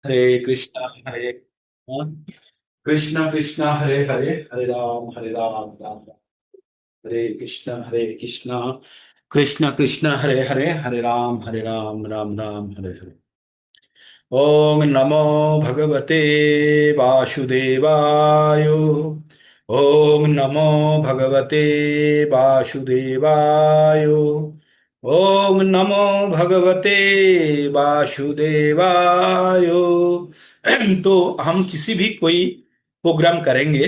हरे कृष्णा कृष्णा हरे हरे, हरे राम राम राम, हरे कृष्णा कृष्णा कृष्णा हरे हरे, हरे राम राम हरे हरे। ओम नमो भगवते वासुदेवाय। ओम नमो भगवते वासुदेवाय। ओम नमो भगवते वासुदेवाय। तो हम किसी भी कोई प्रोग्राम करेंगे,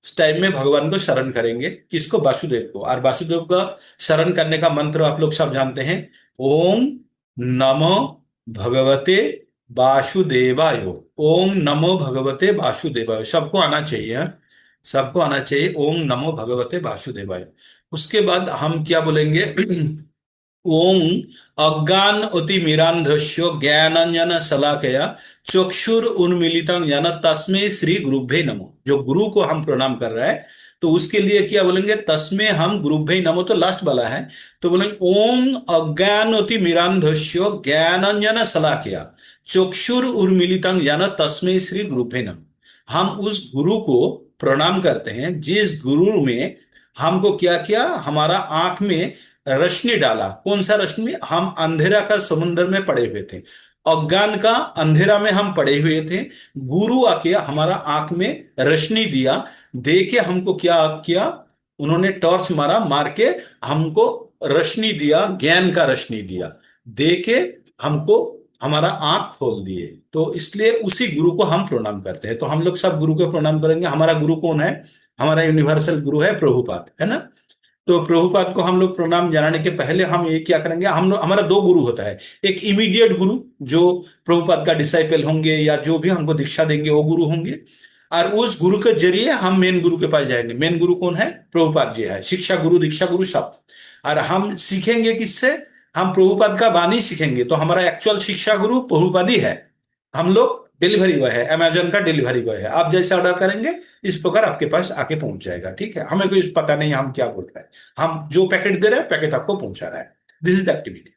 उस टाइम में भगवान को शरण करेंगे, किसको? वासुदेव को। और वासुदेव का शरण करने का मंत्र आप लोग सब जानते हैं। ओम नमो भगवते वासुदेवाय। ओम नमो भगवते वासुदेवाय सबको आना चाहिए, हाँ? सबको आना चाहिए ओम नमो भगवते वासुदेवाय। उसके बाद हम क्या बोलेंगे? ओम अज्ञान अतिमिरान्धस्य ज्ञानांजन शलाकया चक्षुर उन्मीलितं येन तस्मै श्री गुरुभ्ये नमो। जो गुरु को हम प्रणाम कर रहे हैं, तो उसके लिए क्या बोलेंगे? तस्मै हम गुरुभ्ये नमो, तो लास्ट वाला है। तो बोलेंगे ओम अज्ञान अतिमिरान्धस्य ज्ञानांजन शलाकया चक्षुर उन्मीलितं येन तस्मै श्री गुरुभ्ये नमो। हम उस गुरु को प्रणाम करते हैं जिस गुरु में हमको क्या किया? हमारा आंख में रोशनी डाला। कौन सा रोशनी? हम अंधेरा का समुद्र में पड़े हुए थे, अज्ञान का अंधेरा में हम पड़े हुए थे। गुरु आके हमारा आंख में रोशनी दिया, दे के हमको क्या किया? उन्होंने टॉर्च मारा, मार के हमको रोशनी दिया, ज्ञान का रोशनी दिया, दे के हमको हमारा आंख खोल दिए। तो इसलिए उसी गुरु को हम प्रणाम करते हैं। तो हम लोग सब गुरु को प्रणाम करेंगे। हमारा गुरु कौन है? हमारा यूनिवर्सल गुरु है प्रभुपाद, है ना? तो प्रभुपाद को हम लोग प्रणाम जनाने के पहले हम ये क्या करेंगे? हम लोग, हमारा दो गुरु होता है। एक इमीडिएट गुरु जो प्रभुपाद का डिसाइपल होंगे या जो भी हमको दीक्षा देंगे वो गुरु होंगे, और उस गुरु के जरिए हम मेन गुरु के पास जाएंगे। मेन गुरु कौन है? प्रभुपाद जी है, शिक्षा गुरु दीक्षा गुरु सब। और हम सीखेंगे किससे? हम प्रभुपाद का वाणी सीखेंगे। तो हमारा एक्चुअल शिक्षा गुरु प्रभुपाद ही है। हम लोग डिलीवरी बॉय है, अमेजोन का डिलीवरी बॉय है। आप जैसे ऑर्डर करेंगे इस प्रकार आपके पास आके पहुंच जाएगा। ठीक है, हमें कोई पता नहीं हम क्या बोल रहे हैं। हम जो पैकेट दे रहे हैं पैकेट आपको पहुंचा रहा है। This is the activity.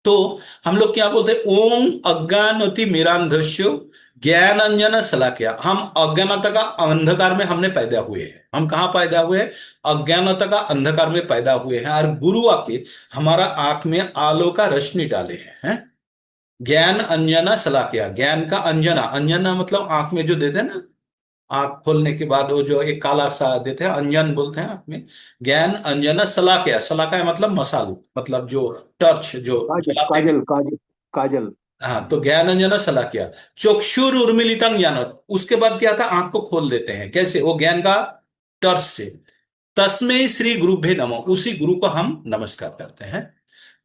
तो हम लोग क्या बोलते हैं? ओम अज्ञानोति मिरांधस्यो ज्ञान अंजन शलाकया। हम अज्ञानता का अंधकार में हमने पैदा हुए हैं। हम कहाँ पैदा हुए हैं? अज्ञानता का अंधकार में पैदा हुए हैं, और गुरु आके हमारा आंख में आलोक का रोशनी डाले हैं, हैं? ज्ञान अंजना शलाकया। ज्ञान का अंजना, अंजना मतलब आंख में जो देते हैं ना, आंख खोलने के बाद वो जो एक काला सा देते हैं, अंजन बोलते हैं आंख में। ज्ञान अंजन सलाकया, सलाकया मतलब मसाल, मतलब जो टर्च जो काजल जलाते हैं। काजल काजल काजल। हाँ, तो ज्ञान अंजन सलाकया चक्षुर उर्मिलितं ज्ञान। उसके बाद क्या था? आंख को खोल देते हैं। कैसे? वो ज्ञान का टर्च से। तस्मै श्री गुरुभ्ये नमो, उसी गुरु को हम नमस्कार करते हैं।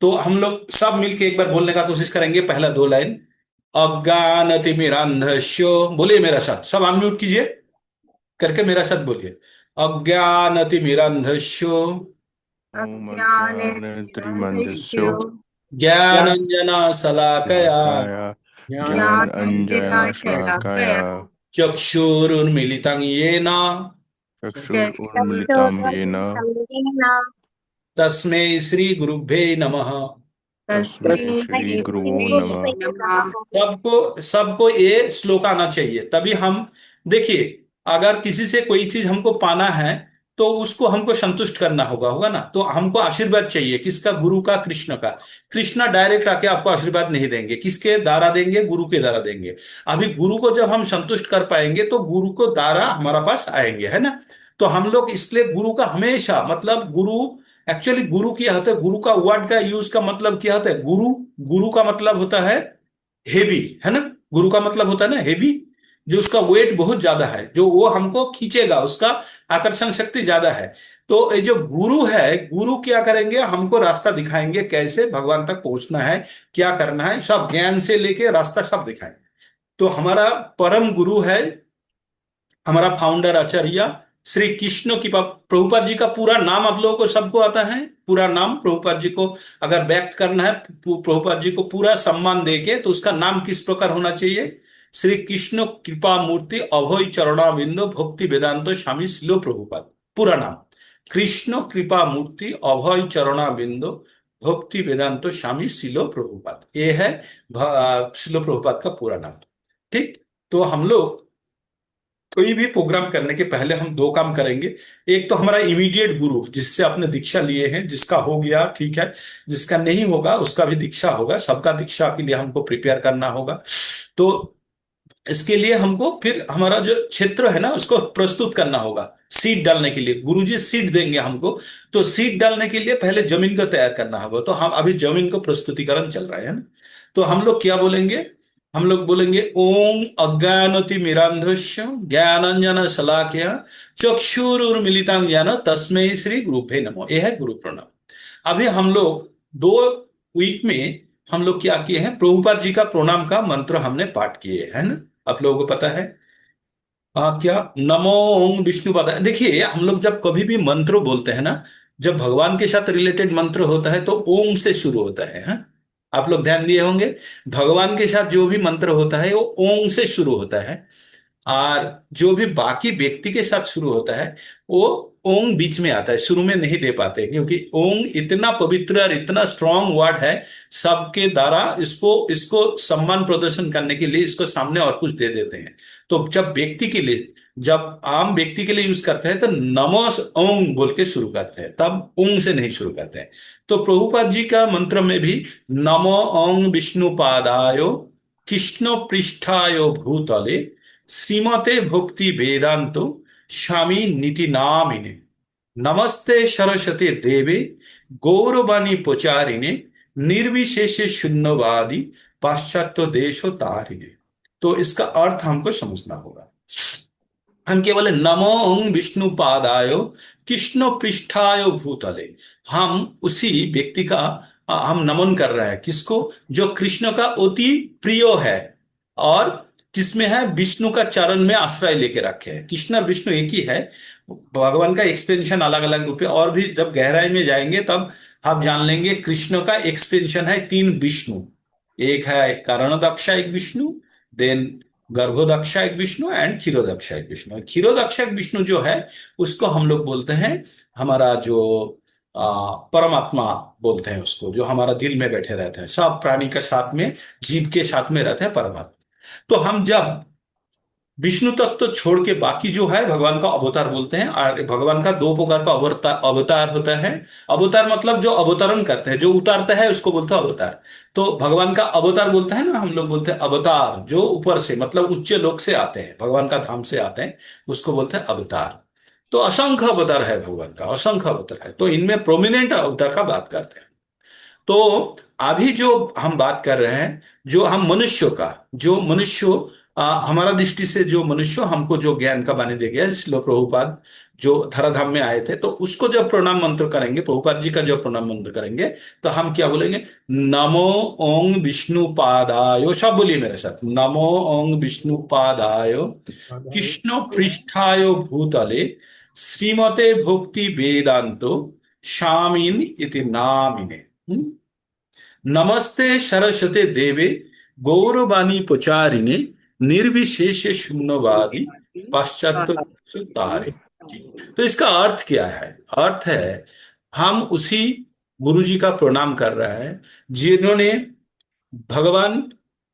तो हम लोग सब मिलके एक बार बोलने का कोशिश करेंगे, पहला दो लाइन। अज्ञानतिमिरान्धस्यो, बोलिए मेरा साथ, सब अनम्यूट कीजिए करके मेरा साथ बोलिए। अज्ञानतिमिरान्धस्यो ओम अज्ञानेन्द्रियगुप्तस्य अज्ञानत्रिमन्दस्यो ज्ञानञ्जना शलाकया शलाकाय ज्ञान अंजना शलाकाय ज्ञानाञ्जनशलाकया चक्षुरुन्मीलितं येन चक्षुरुन्मिलितं येन तस्मै श्री गुरुभ्ये नमः। तस्मै तस्मै श्री गुरुवो नमः। श्रीगुरुवे नमः। सबको सबको ये श्लोक आना चाहिए, तभी हम, देखिए, अगर किसी से कोई चीज हमको पाना है तो उसको हमको संतुष्ट करना होगा, होगा ना? तो हमको आशीर्वाद चाहिए, किसका? गुरु का, कृष्ण का। कृष्ण डायरेक्ट आके आपको आशीर्वाद नहीं देंगे, किसके द्वारा देंगे? गुरु के द्वारा देंगे। अभी गुरु को जब हम संतुष्ट कर पाएंगे तो गुरु को द्वारा हमारा पास आएंगे, है ना? तो हम लोग इसलिए गुरु का हमेशा, मतलब गुरु, एक्चुअली गुरु क्या होता है? गुरु का वर्ड का यूज का मतलब क्या होता है? गुरु, गुरु का मतलब होता है हेवी, है ना? गुरु का मतलब होता है ना हेवी, जो उसका वेट बहुत ज्यादा है, जो वो हमको खींचेगा, उसका आकर्षण शक्ति ज्यादा है। तो ये जो गुरु है, गुरु क्या करेंगे? हमको रास्ता दिखाएंगे, कैसे भगवान तक पहुंचना है, क्या करना है, सब ज्ञान से लेके रास्ता सब दिखाएंगे। तो हमारा परम गुरु है, हमारा फाउंडर आचार्य श्री कृष्ण की प्रभुपाद जी का पूरा नाम आप लोगों को सबको आता है? पूरा नाम प्रभुपाद जी को अगर व्यक्त करना है, प्रभुपाद जी को पूरा सम्मान देके, तो उसका नाम किस प्रकार होना चाहिए? श्री कृष्ण कृपा मूर्ति अभय चरणाविंदो भक्ति वेदांत स्वामी शिलो प्रभुपाद। पूरा नाम कृष्ण कृपा मूर्ति अभय चरणाविंदो भक्ति वेदांत स्वामी शिलो प्रभुपाद, ये है शिलो प्रभुपाद का पूरा नाम। ठीक। तो हम लोग कोई भी प्रोग्राम करने के पहले हम दो काम करेंगे। एक तो हमारा इमीडिएट गुरु जिससे आपने दीक्षा लिए हैं, जिसका हो गया ठीक है, जिसका नहीं होगा उसका भी दीक्षा होगा, सबका दीक्षा के लिए हमको प्रिपेयर करना होगा। तो इसके लिए हमको फिर हमारा जो क्षेत्र है ना उसको प्रस्तुत करना होगा। सीड डालने के लिए गुरुजी सीड देंगे हमको। तो सीड डालने के लिए पहले जमीन को तैयार करना होगा। तो हम अभी जमीन को प्रस्तुतिकरण चल रहा है ना। तो हम लोग क्या बोलेंगे? हम लोग बोलेंगे ओम अज्ञानति मिरांधस्य ज्ञानांजन शलाकया चक्षुरुर्मिलितं ज्ञान तस्मै श्री गुरुभ्ये नमो। यह है गुरु प्रणाम। अभी हम लोग 2 वीक में हम लोग क्या किए हैं, प्रभुपाद जी का प्रणाम का मंत्र हमने पाठ किए है ना। आप लोगों को पता है क्या नमो ओम विष्णुपाद। देखिए हम लोग जब कभी भी मंत्र बोलते हैं ना, जब भगवान के साथ रिलेटेड मंत्र होता है तो ओम से शुरू होता है, हाँ? आप लोग ध्यान दिए होंगे, भगवान के साथ जो भी मंत्र होता है वो ओम से शुरू होता है। और जो भी बाकी व्यक्ति के साथ शुरू होता है वो ओंग बीच में आता है, शुरू में नहीं दे पाते, क्योंकि ओंग इतना पवित्र और इतना स्ट्रांग वर्ड है। सबके द्वारा इसको इसको सम्मान प्रदर्शन करने के लिए इसको सामने और कुछ दे देते हैं। तो जब व्यक्ति के लिए, जब आम व्यक्ति के लिए यूज करते हैं तो नमो ओंग बोल के शुरू करते हैं, तब ओंग से नहीं शुरू करते हैं। तो प्रभुपाद जी का मंत्र में भी नमो ओंग विष्णु पादायो कृष्ण पृष्ठायो भूतले श्रीमते भक्ति वेदांतो स्वामी नीति नामिने नमस्ते सरस्वती देवे गौरवाणी प्रचारिणे निर्विशेष शून्यवादी पाश्चात्य देशो तारिणे। तो इसका अर्थ हमको समझना होगा। हम क्या बोले? नमो ओं विष्णु पादायो कृष्ण पृष्ठाय भूतले। हम उसी व्यक्ति का हम नमन कर रहे हैं। किसको? जो कृष्ण का अति प्रिय है और किसमें है? विष्णु का चरण में आश्रय लेके रखे हैं। कृष्ण और विष्णु एक ही है, भगवान का एक्सपेंशन अलग अलग रूप है। और भी जब गहराई में जाएंगे तब आप जान लेंगे कृष्ण का एक्सपेंशन है 3 विष्णु। एक है कारणदक्ष एक विष्णु, देन गर्भोदक्ष एक विष्णु एंड क्षीरोदक्ष एक विष्णु। क्षीरोदक्ष एक विष्णु जो है उसको हम लोग बोलते हैं हमारा जो परमात्मा बोलते हैं उसको, जो हमारा दिल में बैठे रहते हैं, सब प्राणी के साथ में, जीव के साथ में रहते हैं परमात्मा। तो हम जब विष्णु तत्व तो छोड़ के बाकी जो है भगवान का अवतार बोलते हैं। और भगवान का 2 प्रकार का अवतार अवतार होता है। अवतार मतलब जो अवतरण करते हैं, जो उतारता है उसको बोलते हैं अवतार। तो भगवान का अवतार बोलते हैं ना, हम लोग बोलते हैं अवतार, जो ऊपर से मतलब उच्च लोक से आते हैं, भगवान का धाम से आते हैं, उसको बोलते हैं अवतार। तो असंख्य अवतार है भगवान का, असंख्य अवतार है। तो इनमें प्रोमिनेंट अवतार का बात करते हैं। तो अभी जो हम बात कर रहे हैं, जो हम मनुष्यों का, जो मनुष्य हमारा दृष्टि से जो मनुष्य हमको जो ज्ञान का वाणी दे गया, श्रील प्रभुपाद जो धराधाम में आए थे, तो उसको जब प्रणाम मंत्र करेंगे, प्रभुपाद जी का जो प्रणाम मंत्र करेंगे, तो हम क्या बोलेंगे? नमो ओं विष्णु पादायो। सब बोलिए मेरे साथ, नमो ओं विष्णु पादायो कृष्ण पृष्ठायो भूतले श्रीमते भक्ति वेदांतो स्वामिन इति नामिने नमस्ते सरस्वती देवे गौरवाणी प्रचारिणे निर्विशेष शून्यवादी पाश्चात्य तारे। तो इसका अर्थ क्या है? अर्थ है हम उसी गुरु जी का प्रणाम कर रहे हैं जिन्होंने भगवान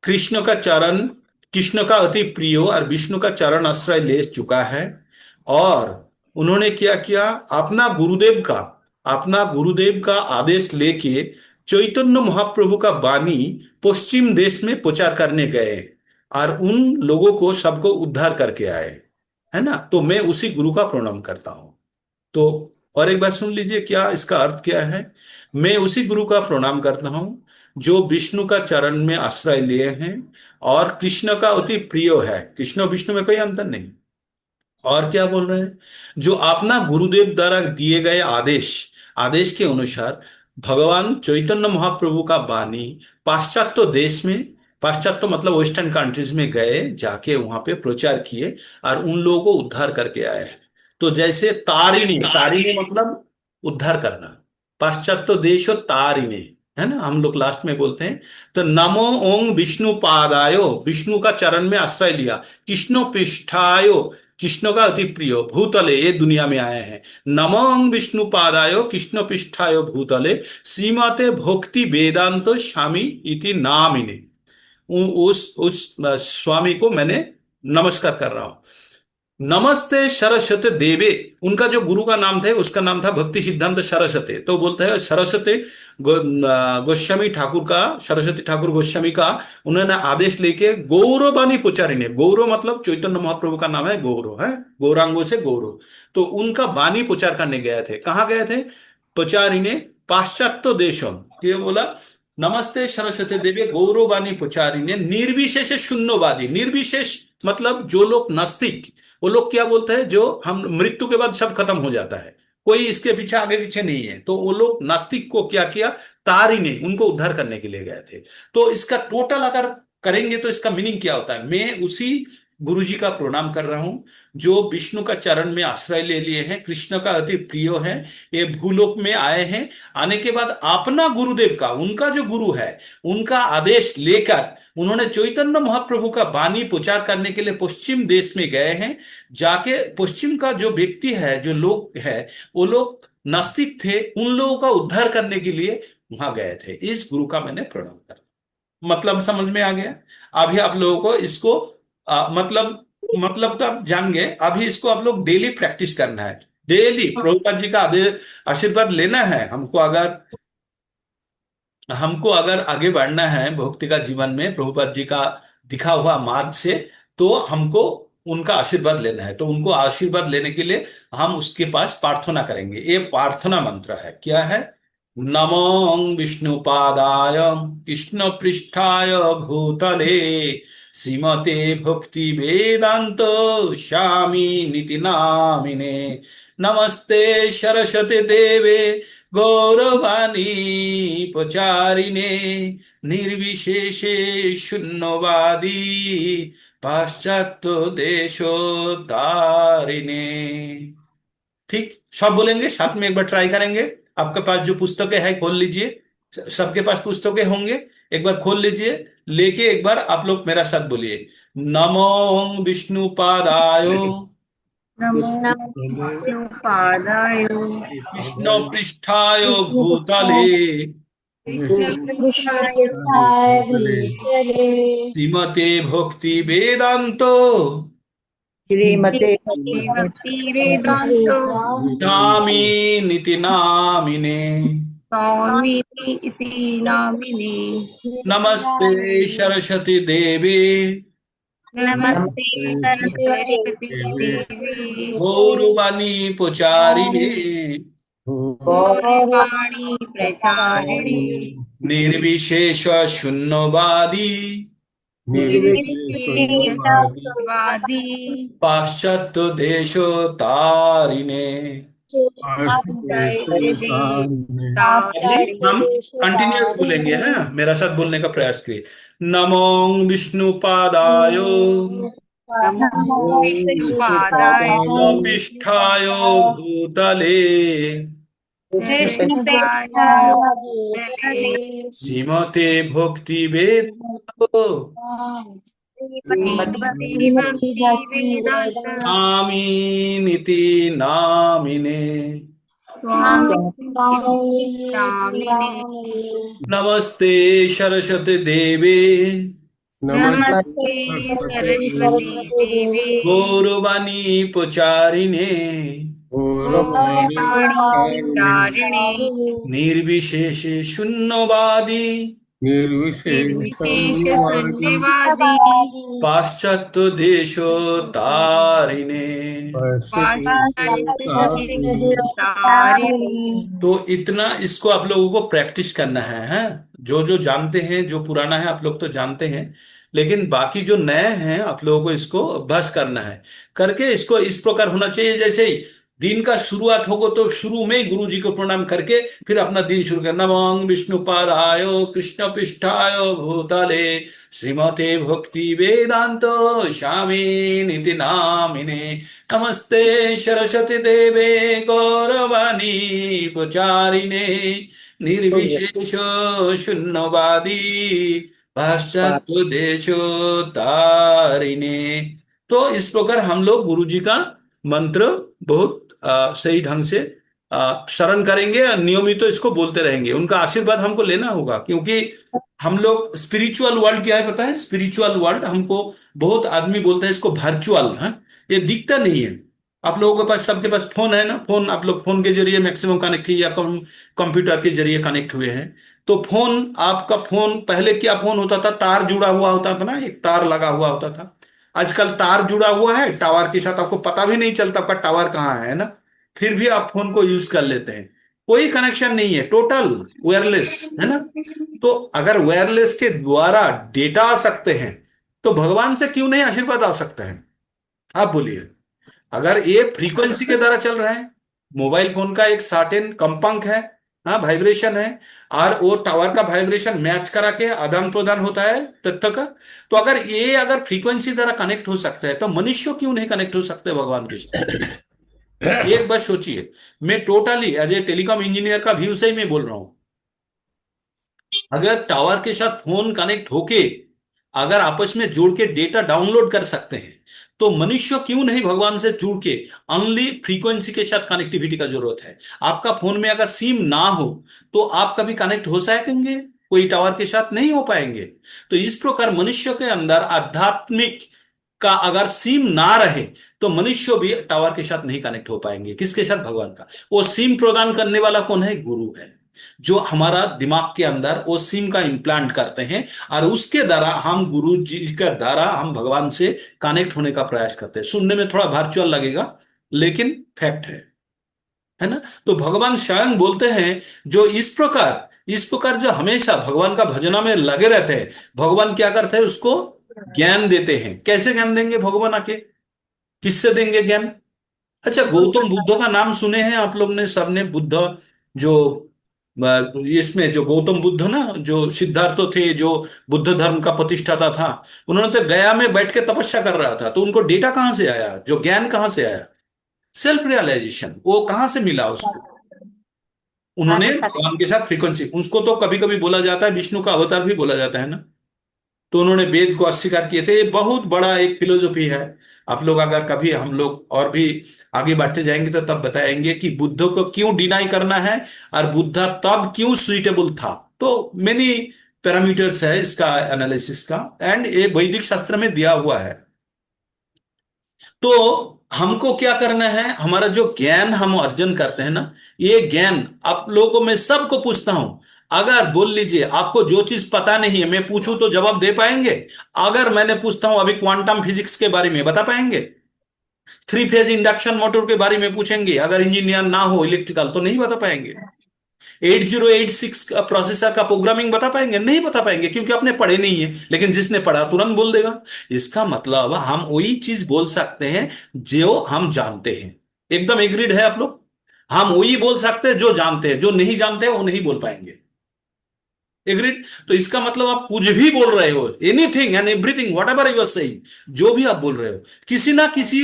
कृष्ण का चरण, कृष्ण का अति प्रिय और विष्णु का चरण आश्रय ले चुका है। और उन्होंने क्या किया? अपना गुरुदेव का आदेश लेके चैतन्य महाप्रभु का वाणी पश्चिम देश में प्रचार करने गए और उन लोगों को सबको उद्धार करके आए, है ना। तो मैं उसी गुरु का प्रणाम करता हूं। तो और एक बात सुन लीजिए, क्या इसका अर्थ क्या है? मैं उसी गुरु का प्रणाम करता हूं जो विष्णु का चरण में आश्रय लिए हैं और कृष्ण का अति प्रिय है। कृष्ण और विष्णु में कोई अंतर नहीं। और क्या बोल रहे हैं? जो अपना गुरुदेव द्वारा दिए गए आदेश आदेश के अनुसार भगवान चैतन्य महाप्रभु का वाणी पाश्चात्य देश में, पाश्चात्य मतलब वेस्टर्न कंट्रीज में गए, जाके वहां पे प्रचार किए और उन लोगों को उद्धार करके आए हैं। तो जैसे तारिणी, तारिणी मतलब उद्धार करना, पाश्चात्य देश तारिणी, है ना, हम लोग लास्ट में बोलते हैं। तो नमो ओं विष्णु पादायो, विष्णु का चरण में आश्रय लिया, कृष्ण पृष्ठायो, कृष्ण का अति प्रिय, भूतले ये दुनिया में आए हैं। नमो ओं विष्णु पादायो कृष्ण पृष्ठायो भूतले श्रीमते भक्ति वेदांत स्वामी इति नामिने। उस स्वामी को मैंने नमस्कार कर रहा हूं। नमस्ते सरस्वती देवे, उनका जो गुरु का नाम था उसका नाम था भक्ति सिद्धांत सरस्वती। तो बोलते हैं सरस्वती गोस्वामी ठाकुर का, सरस्वती ठाकुर गोस्वामी का उन्होंने आदेश लेके गौरवाणी पुचारी ने, गौरव मतलब चैतन्य महाप्रभु का नाम है गौरव, है गौरांगों से गौरव। तो उनका वाणी प्रचार करने गए थे। कहाँ गए थे? पुचारी ने पाश्चात्य देशों के बोला, नमस्ते सरस्वती देवी गौरवाणी पुचारी ने निर्विशेष शून्यवादी। निर्विशेष मतलब जो लोग नास्तिक, वो लोग क्या बोलते हैं, जो हम मृत्यु के बाद सब खत्म हो जाता है, कोई इसके पीछे आगे पीछे नहीं है, तो वो लोग नास्तिक को क्या किया, तारी ने उनको उद्धार करने के लिए गए थे। तो इसका टोटल अगर करेंगे तो इसका मीनिंग क्या होता है? मैं उसी गुरु जी का प्रणाम कर रहा हूं जो विष्णु का चरण में आश्रय ले लिए हैं, कृष्ण का अति प्रिय है, ये भूलोक में आए हैं। आने के बाद अपना गुरुदेव का, उनका जो गुरु है, उनका आदेश लेकर उन्होंने चैतन्य महाप्रभु का वाणी प्रचार करने के लिए पश्चिम देश में गए हैं। जाके पश्चिम का जो व्यक्ति है, जो लोग है, वो लोग नास्तिक थे, उन लोगों का उद्धार करने के लिए वहां गए थे। इस गुरु का मैंने प्रणाम करा। मतलब समझ में आ गया? अभी आप लोगों को इसको मतलब तो आप जान गए। अभी इसको आप लोग डेली प्रैक्टिस करना है। डेली प्रभुपाद जी का आशीर्वाद लेना है। हमको अगर आगे बढ़ना है भक्ति का जीवन में प्रभुपाद जी का दिखा हुआ मार्ग से, तो हमको उनका आशीर्वाद लेना है। तो उनको आशीर्वाद लेने के लिए हम उसके पास प्रार्थना करेंगे। ये प्रार्थना मंत्र है। क्या है? नमो विष्णुपादाय कृष्ण पृष्ठाय भूतले श्रीमते भक्ति वेदांत स्वामी निति नामिने नमस्ते सरस्वती देवे गौरवाणी प्रचारिणे निर्विशेषे शून्यवादी पाश्चात्य देशोद्धारिणे। ठीक, सब बोलेंगे साथ में, एक बार ट्राई करेंगे। आपके पास जो पुस्तकें हैं खोल लीजिए, सबके पास पुस्तकें होंगे, एक बार खोल लीजिए, लेके एक बार आप लोग मेरा साथ बोलिए, नमो विष्णुपादाय विष्णुपादाय कृष्ण पृष्ठाय भूतले कृष्णपृष्ठाय भूतले श्रीमते भक्ति वेदांत श्रीमते भक्ति वेदांत स्वामी निति नामिने स्वामी इति नामिने नमस्ते सरस्वती देवी नमस्ते सरस्वती देवी गौरवाणी प्रचारिणे गौरवाणी प्रचारिणे निर्विशेष शून्यवादी निर्विशेषवादी पाश्चात्य देशोत्तारिणे। अभी हम कंटिन्यूअस बोलेंगे, हैं? मेरा साथ बोलने का प्रयास करिए। नमो विष्णुपादाय नमो विष्णुपादाय पिष्ठाय भूतले कृष्णपृष्ठाय भूतले श्रीमते भक्ति वेदांत श्रीमती भक्ति वेदांत स्वामी निति नामिने स्वामी नामिने नमस्ते सरस्वती देवी नमस्ते सरस्वती देवी गौरवाणी प्रचारिणे गौरवाणी प्रचारिणे निर्विशेष शून्यवादी निर्विशेष शून्यवादी पाश्चात्य देशोत्तारिणे। तो इतना इसको आप लोगों को प्रैक्टिस करना है? जो जो जानते हैं, जो पुराना है आप लोग तो जानते हैं, लेकिन बाकी जो नए हैं आप लोगों को इसको अभ्यास करना है। करके इसको इस प्रकार होना चाहिए, जैसे ही दिन का शुरुआत होगा तो शुरू में ही गुरु जी को प्रणाम करके फिर अपना दिन शुरू करना। नमो विष्णुपादाय कृष्ण पृष्ठाय भूतले श्रीमते भक्ति वेदांत स्वामी निति नामिने नमस्ते सरस्वती देवे गौरवाणी प्रचारिणे निर्विशेष शून्यवादी पाश्चात्य देशोत्तारिणे। तो इस प्रकार हम लोग गुरु जी का मंत्र बहुत सही ढंग से शरण करेंगे, नियमित तो इसको बोलते रहेंगे। उनका आशीर्वाद हमको लेना होगा, क्योंकि हम लोग स्पिरिचुअल वर्ल्ड क्या है पता है? स्पिरिचुअल वर्ल्ड हमको बहुत आदमी बोलता है इसको वर्चुअल है, ये दिखता नहीं है। आप लोगों के पास, सबके पास फोन है ना, फोन आप लोग फोन के जरिए मैक्सिमम कनेक्ट किए या कंप्यूटर के जरिए कनेक्ट हुए हैं। तो फोन, आपका फोन पहले क्या फोन होता था? तार जुड़ा हुआ होता था ना, एक तार लगा हुआ होता था। आजकल तार जुड़ा हुआ है टावर के साथ, आपको पता भी नहीं चलता आपका टावर कहाँ है ना, फिर भी आप फोन को यूज कर लेते हैं। कोई कनेक्शन नहीं है, टोटल वायरलेस है ना। तो अगर वायरलेस के द्वारा डेटा आ सकते हैं, तो भगवान से क्यों नहीं आशीर्वाद आ सकता है? आप बोलिए। अगर ये फ्रीक्वेंसी के द्वारा चल रहा है, मोबाइल फोन का एक सर्टेन कंपंक है, हाँ वाइब्रेशन है, और वो टावर का वाइब्रेशन मैच करा के आदान प्रदान होता है तथ्य का। तो अगर फ्रीक्वेंसी द्वारा कनेक्ट हो सकता है, तो मनुष्य क्यों नहीं कनेक्ट हो सकते भगवान के साथ? एक बार सोचिए। मैं totally as a telecom engineer का व्यू से ही मैं बोल रहा हूं। अगर टावर के साथ फोन कनेक्ट होके अगर आपस में जोड़ के डेटा डाउनलोड कर सकते हैं, तो मनुष्य क्यों नहीं भगवान से जुड़ के? ओनली फ्रीक्वेंसी के साथ कनेक्टिविटी का जरूरत है। आपका फोन में अगर सिम ना हो, तो आप कभी कनेक्ट हो सकेंगे? कोई टावर के साथ नहीं हो पाएंगे। तो इस प्रकार मनुष्य के अंदर आध्यात्मिक का अगर सिम ना रहे, तो मनुष्य भी टावर के साथ नहीं कनेक्ट हो पाएंगे। किसके साथ? भगवान का। वो सिम प्रदान करने वाला कौन है? गुरु है, जो हमारा दिमाग के अंदर वो सिम का इम्प्लांट करते हैं, और उसके द्वारा हम गुरु जी के द्वारा हम भगवान से कनेक्ट होने का प्रयास करते हैं। सुनने में थोड़ा वर्चुअल लगेगा, लेकिन फैक्ट है ना। तो भगवान स्वयं बोलते हैं, जो इस प्रकार जो हमेशा भगवान का भजना में लगे रहते हैं, भगवान क्या करते हैं? उसको ज्ञान देते हैं। कैसे ज्ञान देंगे भगवान आके? किससे देंगे ज्ञान? अच्छा, गौतम बुद्ध का नाम सुने हैं आप लोग ने, सबने? बुद्ध जो इसमें जो गौतम बुद्ध ना, जो सिद्धार्थ थे, जो बुद्ध धर्म का प्रतिष्ठाता था, उन्होंने तो गया में बैठ के तपस्या कर रहा था। तो उनको डेटा कहाँ से आया? जो ज्ञान कहाँ से आया? सेल्फ रियलाइजेशन, वो कहाँ से मिला उसको? उन्होंने भगवान के साथ फ्रीक्वेंसी, उसको तो कभी कभी बोला जाता है विष्णु का अवतार भी बोला जाता है ना। तो उन्होंने वेद को अस्वीकार किए थे। ये बहुत बड़ा एक फिलोसफी है। आप लोग अगर कभी, हम लोग और भी आगे बढ़ते जाएंगे तो तब बताएंगे कि बुद्ध को क्यों डिनाई करना है, और बुद्ध तब क्यों सुइटेबल था। तो मेनी पैरामीटर्स है इसका एनालिसिस का, एंड ये वैदिक शास्त्र में दिया हुआ है। तो हमको क्या करना है? हमारा जो ज्ञान हम अर्जन करते हैं ना, ये ज्ञान आप लोगों को मैं सबको पूछता हूं, अगर बोल लीजिए आपको जो चीज पता नहीं है, मैं पूछूं तो जवाब दे पाएंगे? अगर मैंने पूछता हूं अभी क्वांटम फिजिक्स के बारे में, बता पाएंगे? थ्री फेज इंडक्शन मोटर के बारे में पूछेंगे, अगर इंजीनियर ना हो इलेक्ट्रिकल, तो नहीं बता पाएंगे। 8086 का प्रोसेसर का प्रोग्रामिंग बता पाएंगे? नहीं बता पाएंगे, क्योंकि आपने पढ़े नहीं है। लेकिन जिसने पढ़ा तुरंत बोल देगा। इसका मतलब हम वही चीज बोल सकते हैं जो हम जानते हैं। एकदम एग्रीड है आप लोग? हम वही बोल सकते हैं जो जानते हैं, जो नहीं जानते हैं वो नहीं बोल पाएंगे। एग्रीड? तो इसका मतलब आप कुछ भी बोल रहे हो, anything and everything whatever you are saying, जो भी आप बोल रहे हो, किसी ना किसी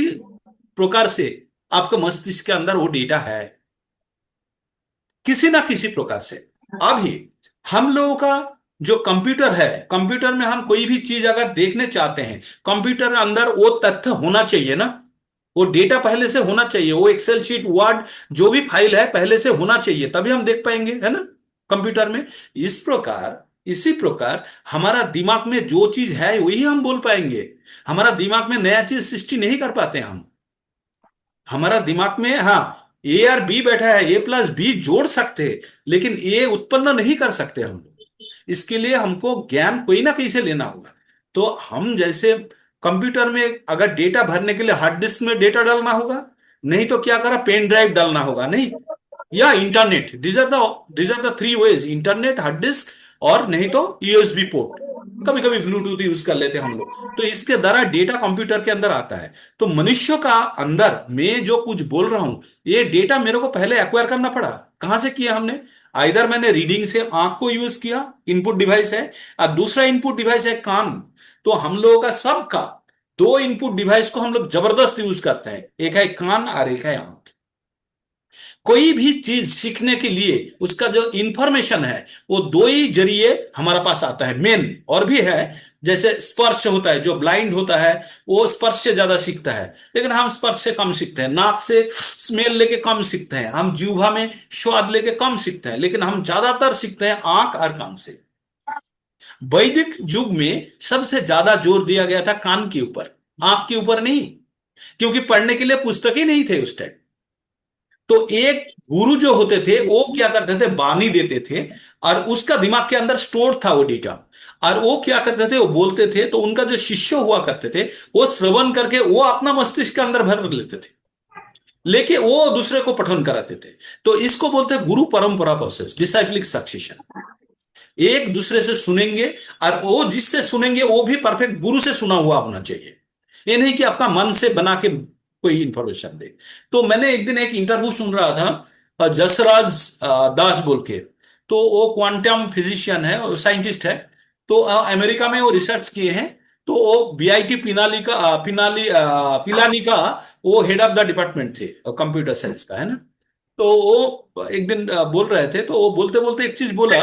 प्रकार से आपके मस्तिष्क के अंदर वो डेटा है, किसी ना किसी प्रकार से। अभी हम लोगों का जो कंप्यूटर है, कंप्यूटर में हम कोई भी चीज अगर देखने चाहते हैं, कंप्यूटर के अंदर वो तथ्य होना चाहिए ना, वो डेटा पहले से होना चाहिए, वो एक्सेल शीट, वर्ड, जो भी फाइल है पहले से होना चाहिए, तभी हम देख पाएंगे, है ना, कंप्यूटर में। इसी प्रकार हमारा दिमाग में जो चीज है वही हम बोल पाएंगे। हमारा दिमाग में नया चीज सृष्टि नहीं कर पाते हम। हमारा दिमाग में, हाँ, ए और बी बैठा है, ए प्लस बी जोड़ सकते हैं, लेकिन ए उत्पन्न नहीं कर सकते हम लोग। इसके लिए हमको ज्ञान कोई ना कहीं से लेना होगा। तो हम जैसे कंप्यूटर में अगर डेटा भरने के लिए हार्ड डिस्क में डेटा डालना होगा, नहीं तो क्या करा, पेन ड्राइव डालना होगा, नहीं, या internet. These are the three ways, internet, hard disk, और नहीं तो यूएसबी पोर्ट। कभी कभी ब्लूटूथ यूज कर लेते हैं हम लोग। तो इसके द्वारा डेटा कंप्यूटर के अंदर आता है। तो मनुष्य का अंदर मैं जो कुछ बोल रहा हूं, ये डेटा मेरे को पहले एक्वायर करना पड़ा। कहां से किया हमने? आइदर मैंने रीडिंग से आंख को यूज किया, इनपुट डिवाइस है, और दूसरा इनपुट डिवाइस है कान। तो हम लोगों का सबका दो इनपुट डिवाइस को हम लोग जबरदस्त यूज करते हैं, एक है कान और एक है आंख। कोई भी चीज सीखने के लिए उसका जो इंफॉर्मेशन है, वो दो ही जरिए हमारे पास आता है मेन। और भी है, जैसे स्पर्श होता है, जो ब्लाइंड होता है वो स्पर्श से ज्यादा सीखता है, लेकिन हम स्पर्श से कम सीखते हैं। नाक से स्मेल लेके कम सीखते हैं, हम जीवा में स्वाद लेके कम सीखते हैं, लेकिन हम ज्यादातर सीखते हैं आंख और कान से। वैदिक युग में सबसे ज्यादा जोर दिया गया था कान के ऊपर, आंख के ऊपर नहीं, क्योंकि पढ़ने के लिए पुस्तक ही नहीं थे उस टाइम। तो एक गुरु जो होते थे वो क्या करते थे, बानी देते थे, और उसका दिमाग के अंदर स्टोर था वो डेटा, और वो क्या करते थे, वो बोलते थे, तो उनका जो शिष्य हुआ करते थे वो श्रवण करके वो अपना मस्तिष्क के अंदर भर लेते थे, लेके वो दूसरे को पठन कराते थे। तो इसको बोलते हैं गुरु परंपरा प्रोसेस, डिसाइक्लिक सक्सेशन। एक दूसरे से सुनेंगे, और वो जिससे सुनेंगे वो भी परफेक्ट गुरु से सुना हुआ होना चाहिए। ये नहीं कि आपका मन से बना के कोई इंफॉर्मेशन दे। तो मैंने एक दिन एक इंटरव्यू सुन रहा था, जसराज दास बोल के। तो वो क्वांटम फिजिशियन है, साइंटिस्ट है। तो अमेरिका में वो रिसर्च किए हैं। तो वो बीआईटी पिनाली का पिलानी का वो हेड ऑफ द डिपार्टमेंट थे, कंप्यूटर साइंस का, है ना। तो वो एक दिन बोल रहे थे, तो वो बोलते बोलते एक चीज बोला,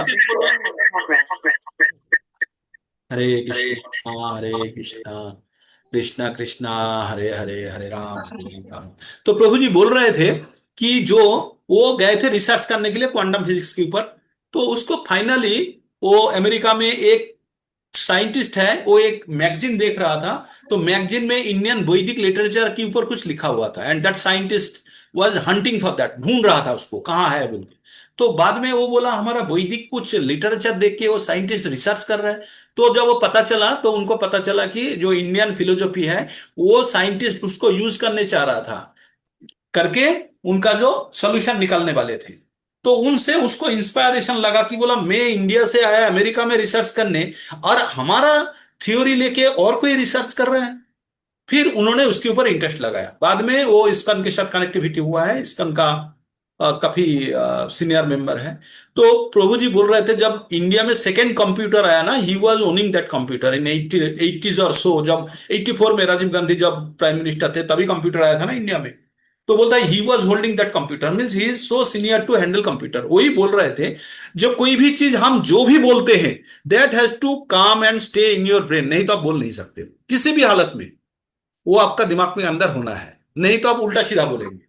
हरे कृष्णा हरे कृष्णा कृष्णा कृष्णा हरे हरे, हरे राम। तो प्रभु जी बोल रहे थे कि जो वो गए थे रिसर्च करने के लिए क्वांटम फिजिक्स के ऊपर, तो उसको फाइनली वो अमेरिका में एक साइंटिस्ट है, वो एक मैगजीन देख रहा था। तो मैगजीन में इंडियन वैदिक लिटरेचर के ऊपर कुछ लिखा हुआ था, and that scientist was hunting for that, ढूंढ रहा था उसको कहाँ है बोल के। तो बाद में वो बोला हमारा वैदिक कुछ लिटरेचर देख के वो साइंटिस्ट रिसर्च कर रहा है। तो जब वो पता चला, तो उनको पता चला कि जो इंडियन फिलोसफी है वो साइंटिस्ट उसको यूज करने चाह रहा था, करके उनका जो सोल्यूशन निकालने वाले थे। तो उनसे उसको इंस्पायरेशन लगा कि बोला मैं इंडिया से आया अमेरिका में रिसर्च करने, और हमारा थ्योरी लेके और कोई रिसर्च कर रहा है। फिर उन्होंने उसके ऊपर इंटरेस्ट लगाया। बाद में वो इस्कन के साथ कनेक्टिविटी हुआ है, इस्कन का काफी सीनियर मेंबर है। तो प्रभु जी बोल रहे थे जब इंडिया में सेकेंड कंप्यूटर आया ना, he was owning that computer in 80s और सो, जब 84 में राजीव गांधी जब प्राइम मिनिस्टर थे तभी कंप्यूटर आया था ना इंडिया में। तो बोलता है he was holding that computer, means he is so senior to handle computer. वही बोल रहे थे जो कोई भी चीज हम जो भी बोलते हैं, दैट हैज टू काम and stay in your brain, नहीं तो आप बोल नहीं सकते किसी भी हालत में। वो आपका दिमाग में अंदर होना है, नहीं तो आप उल्टा सीधा बोलेंगे।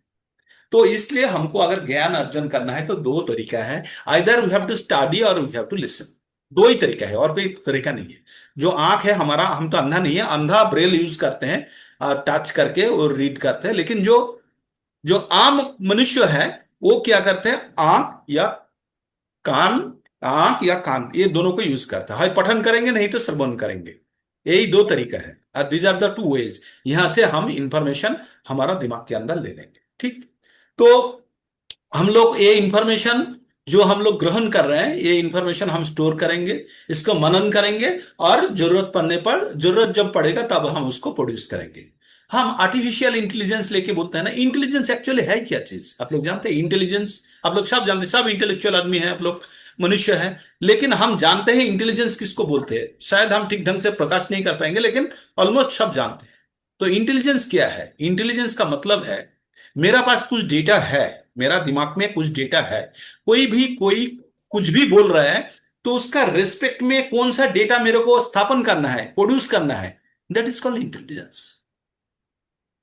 तो इसलिए हमको अगर ज्ञान अर्जन करना है तो दो तरीका है, either we have to study और वी हैव टू लिसन। दो ही तरीका है, और कोई तरीका नहीं है। जो आंख है हमारा, हम तो अंधा नहीं है, अंधा ब्रेल यूज करते हैं, टच करके और रीड करते हैं, लेकिन जो जो आम मनुष्य है वो क्या करते हैं, कान आंख या कान, ये दोनों को यूज करता है। पठन करेंगे नहीं तो श्रवण करेंगे। यही दो तरीका है, these are the two ways. यहां से हम इंफॉर्मेशन हमारा दिमाग के अंदर ले लेंगे। ठीक। तो हम लोग ये इंफॉर्मेशन जो हम लोग ग्रहण कर रहे हैं, ये इंफॉर्मेशन हम स्टोर करेंगे, इसको मनन करेंगे, और जरूरत पड़ने पर, जरूरत जब पड़ेगा तब हम उसको प्रोड्यूस करेंगे। हम आर्टिफिशियल इंटेलिजेंस लेके बोलते हैं ना, इंटेलिजेंस एक्चुअली है क्या चीज आप लोग जानते हैं? इंटेलिजेंस आप लोग सब जानते हैं, सब इंटेलेक्चुअल आदमी है आप लोग, मनुष्य है। लेकिन हम जानते हैं इंटेलिजेंस किसको बोलते हैं, शायद हम ठीक ढंग से प्रकाश नहीं कर पाएंगे, लेकिन ऑलमोस्ट सब जानते हैं। तो इंटेलिजेंस क्या है? इंटेलिजेंस का मतलब है मेरा पास कुछ डेटा है, मेरा दिमाग में कुछ डेटा है, कोई कुछ भी बोल रहा है, तो उसका रेस्पेक्ट में कौन सा डेटा मेरे को स्थापन करना है, प्रोड्यूस करना है, that is called intelligence.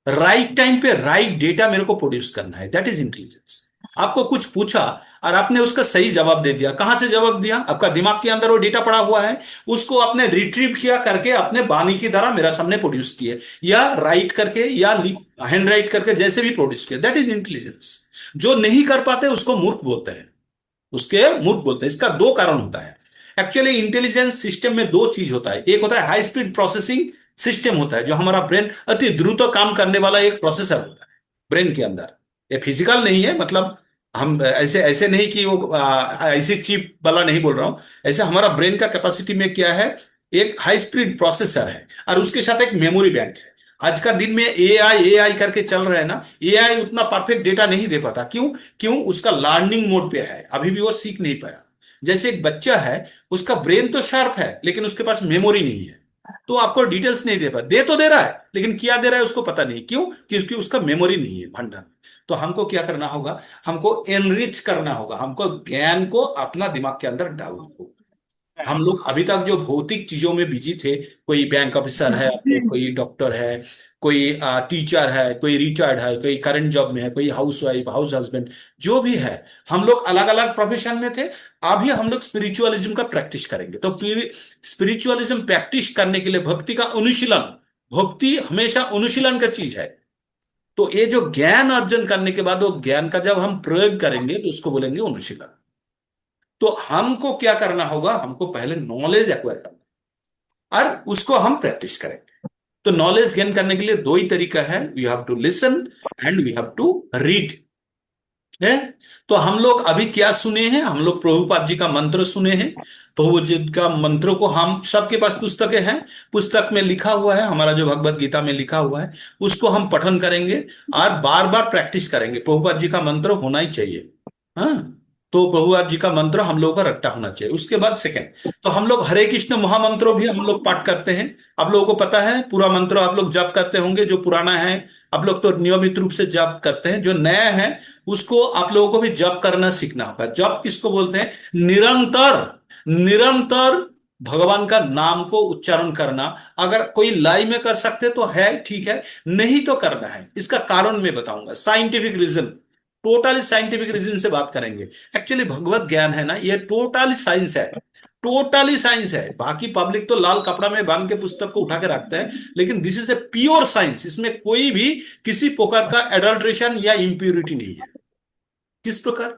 Right time पे राइट डेटा मेरे को प्रोड्यूस करना है, दैट इज इंटेलिजेंस। आपको कुछ पूछा और आपने उसका सही जवाब दे दिया, कहां से जवाब दिया? आपका दिमाग के अंदर वो डेटा पड़ा हुआ है, उसको आपने रिट्रीव किया करके अपने बानी की तरह मेरा सामने प्रोड्यूस किए, या राइट करके या हैंड राइट करके, जैसे भी प्रोड्यूस किया, दैट इज इंटेलिजेंस। जो नहीं कर पाते उसको मूर्ख बोलते हैं, इसका दो कारण होता है। एक्चुअली इंटेलिजेंस सिस्टम में दो चीज होता है, एक होता है हाई स्पीड प्रोसेसिंग सिस्टम होता है, जो हमारा ब्रेन अति द्रुत काम करने वाला एक प्रोसेसर होता है ब्रेन के अंदर। ये फिजिकल नहीं है, मतलब हम ऐसे ऐसे नहीं कि वो ऐसी चिप वाला नहीं बोल रहा हूं। ऐसे हमारा ब्रेन का कैपेसिटी में क्या है, एक हाई स्पीड प्रोसेसर है और उसके साथ एक मेमोरी बैंक है। आज का दिन में एआई करके चल रहा है ना, एआई उतना परफेक्ट डेटा नहीं दे पाता। क्यों? उसका लर्निंग मोड पे है, अभी भी वो सीख नहीं पाया। जैसे एक बच्चा है, उसका ब्रेन तो शार्प है लेकिन उसके पास मेमोरी नहीं है, तो आपको डिटेल्स नहीं दे पा, दे तो दे रहा है लेकिन क्या दे रहा है उसको पता नहीं। क्यों? क्योंकि उसका मेमोरी नहीं है भंडार। तो हमको क्या करना होगा, हमको एनरिच करना होगा, हमको ज्ञान को अपना दिमाग के अंदर डालना होगा। हम लोग अभी तक जो भौतिक चीजों में बिजी थे, कोई बैंक ऑफिसर है, कोई डॉक्टर है, कोई टीचर है, कोई रिटायर्ड है, कोई करंट जॉब में है, कोई हाउस वाइफ, हाउस हस्बैंड, जो भी है, हम लोग अलग अलग प्रोफेशन में थे। अभी हम लोग स्पिरिचुअलिज्म का प्रैक्टिस करेंगे। तो स्पिरिचुअलिज्म प्रैक्टिस करने के लिए भक्ति का अनुशीलन, भक्ति हमेशा अनुशीलन का चीज है। तो ये जो ज्ञान अर्जन करने के बाद वो ज्ञान का जब हम प्रयोग करेंगे तो उसको बोलेंगे अनुशीलन। तो हमको क्या करना होगा, हमको पहले नॉलेज एक्वायर करना और उसको हम प्रैक्टिस करेंगे। तो नॉलेज गेन करने के लिए दो ही तरीका है, we have to listen and we have to read है। तो हम लोग अभी क्या सुने हैं, हम लोग प्रभुपाद जी का मंत्र सुने हैं। प्रभु जी का मंत्र को हम सबके पास पुस्तकें हैं, पुस्तक में लिखा हुआ है, हमारा जो भगवत गीता में लिखा हुआ है उसको हम पठन करेंगे और बार बार प्रैक्टिस करेंगे। प्रभुपाद जी का मंत्र होना ही चाहिए। हाँ, तो प्रभुपाद जी का मंत्र हम लोगों का रट्टा होना चाहिए। उसके बाद सेकंड, तो हम लोग हरे कृष्ण महामंत्रो भी हम लोग पाठ करते हैं। आप लोगों को पता है पूरा मंत्र आप लोग जप करते होंगे। जो पुराना है आप लोग तो नियमित रूप से जप करते हैं, जो नया है उसको आप लोगों को भी जप करना सीखना होगा। जप किसको बोलते हैं, निरंतर निरंतर भगवान का नाम को उच्चारण करना। अगर कोई लाई में कर सकते तो है ठीक है, नहीं तो करना है। इसका कारण मैं बताऊंगा, scientific reason, totally scientific reason से बात करेंगे। एक्चुअली भगवत ज्ञान है ना, ये टोटली साइंस है, टोटली साइंस है। बाकी पब्लिक तो लाल कपड़ा में बांध के पुस्तक को उठा के रखते हैं, लेकिन this is a pure science. इसमें कोई भी किसी प्रकार का एडल्ट्रेशन या इंप्योरिटी नहीं है। किस प्रकार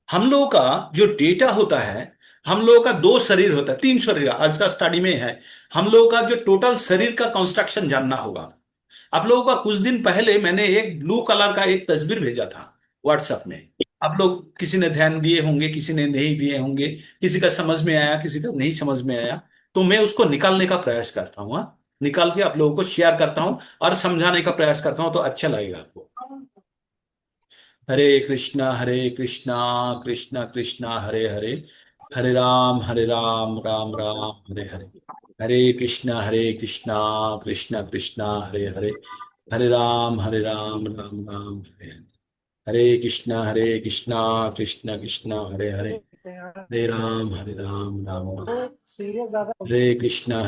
हम लोगों का जो डेटा होता है, हम लोगों का दो शरीर होता है, तीन शरीर आज का स्टडी में है। हम लोगों का जो टोटल शरीर का कंस्ट्रक्शन जानना होगा। आप लोगों का कुछ दिन पहले मैंने एक ब्लू कलर का एक तस्वीर भेजा था व्हाट्सएप में। आप लोग किसी ने ध्यान दिए होंगे, किसी ने नहीं दिए होंगे, किसी का समझ में आया, किसी का नहीं समझ में आया। तो मैं उसको निकालने का प्रयास करता हूँ। हाँ? निकाल के आप लोगों को शेयर करता हूँ और समझाने का प्रयास करता हूँ, तो अच्छा लगेगा आपको। हरे कृष्णा कृष्णा कृष्णा हरे हरे, हरे राम राम राम हरे हरे, हरे कृष्णा कृष्णा कृष्णा हरे हरे, हरे राम राम राम हरे हरे, हरे कृष्णा कृष्णा कृष्णा हरे हरे, हरे राम राम राम, हरे कृष्णा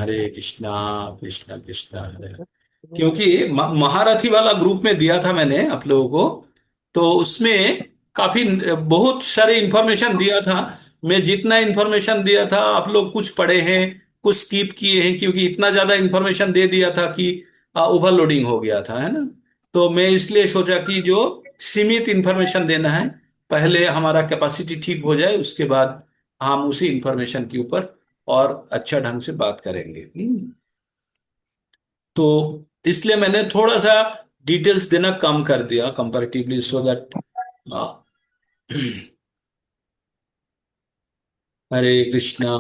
कृष्णा कृष्णा हरे हरे। क्योंकि महारथी वाला ग्रुप में दिया था मैंने आप लोगों को, तो उसमें काफी बहुत सारी इंफॉर्मेशन दिया था। मैं जितना इंफॉर्मेशन दिया था आप लोग कुछ पढ़े हैं, कुछ स्किप किए हैं, क्योंकि इतना ज्यादा इंफॉर्मेशन दे दिया था कि ओवरलोडिंग हो गया था, है ना। तो मैं इसलिए सोचा कि जो सीमित इंफॉर्मेशन देना है, पहले हमारा कैपेसिटी ठीक हो जाए, उसके बाद हम उसी इंफॉर्मेशन के ऊपर और अच्छा ढंग से बात करेंगे। तो इसलिए मैंने थोड़ा सा डिटेल्स देना कम कर दिया कंपैरेटिवली, सो दैट हरे कृष्णा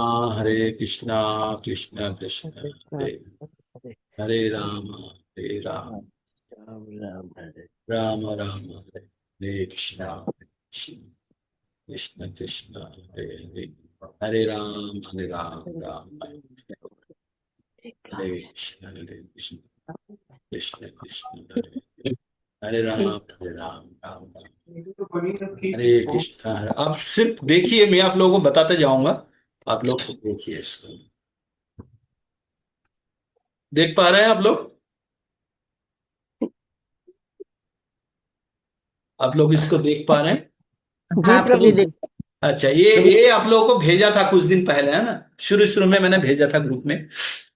कृष्णा कृष्णा हरे हरे राम राम राम हरे कृष्णा कृष्ण कृष्ण हरे हरे, हरे राम राम हरे कृष्ण कृष्ण कृष्ण हरे राम राम राम, हरे कृष्णा हरे। आप सिर्फ देखिए, मैं आप लोगों को बताते जाऊंगा, आप लोग तो देखिए इसको। देख पा रहे हैं आप लोग? आप लोग इसको देख पा रहे हैं? जी प्रभु जी। अच्छा, ये आप लोगों को भेजा था कुछ दिन पहले, है ना। शुरू शुरू में मैंने भेजा था ग्रुप में।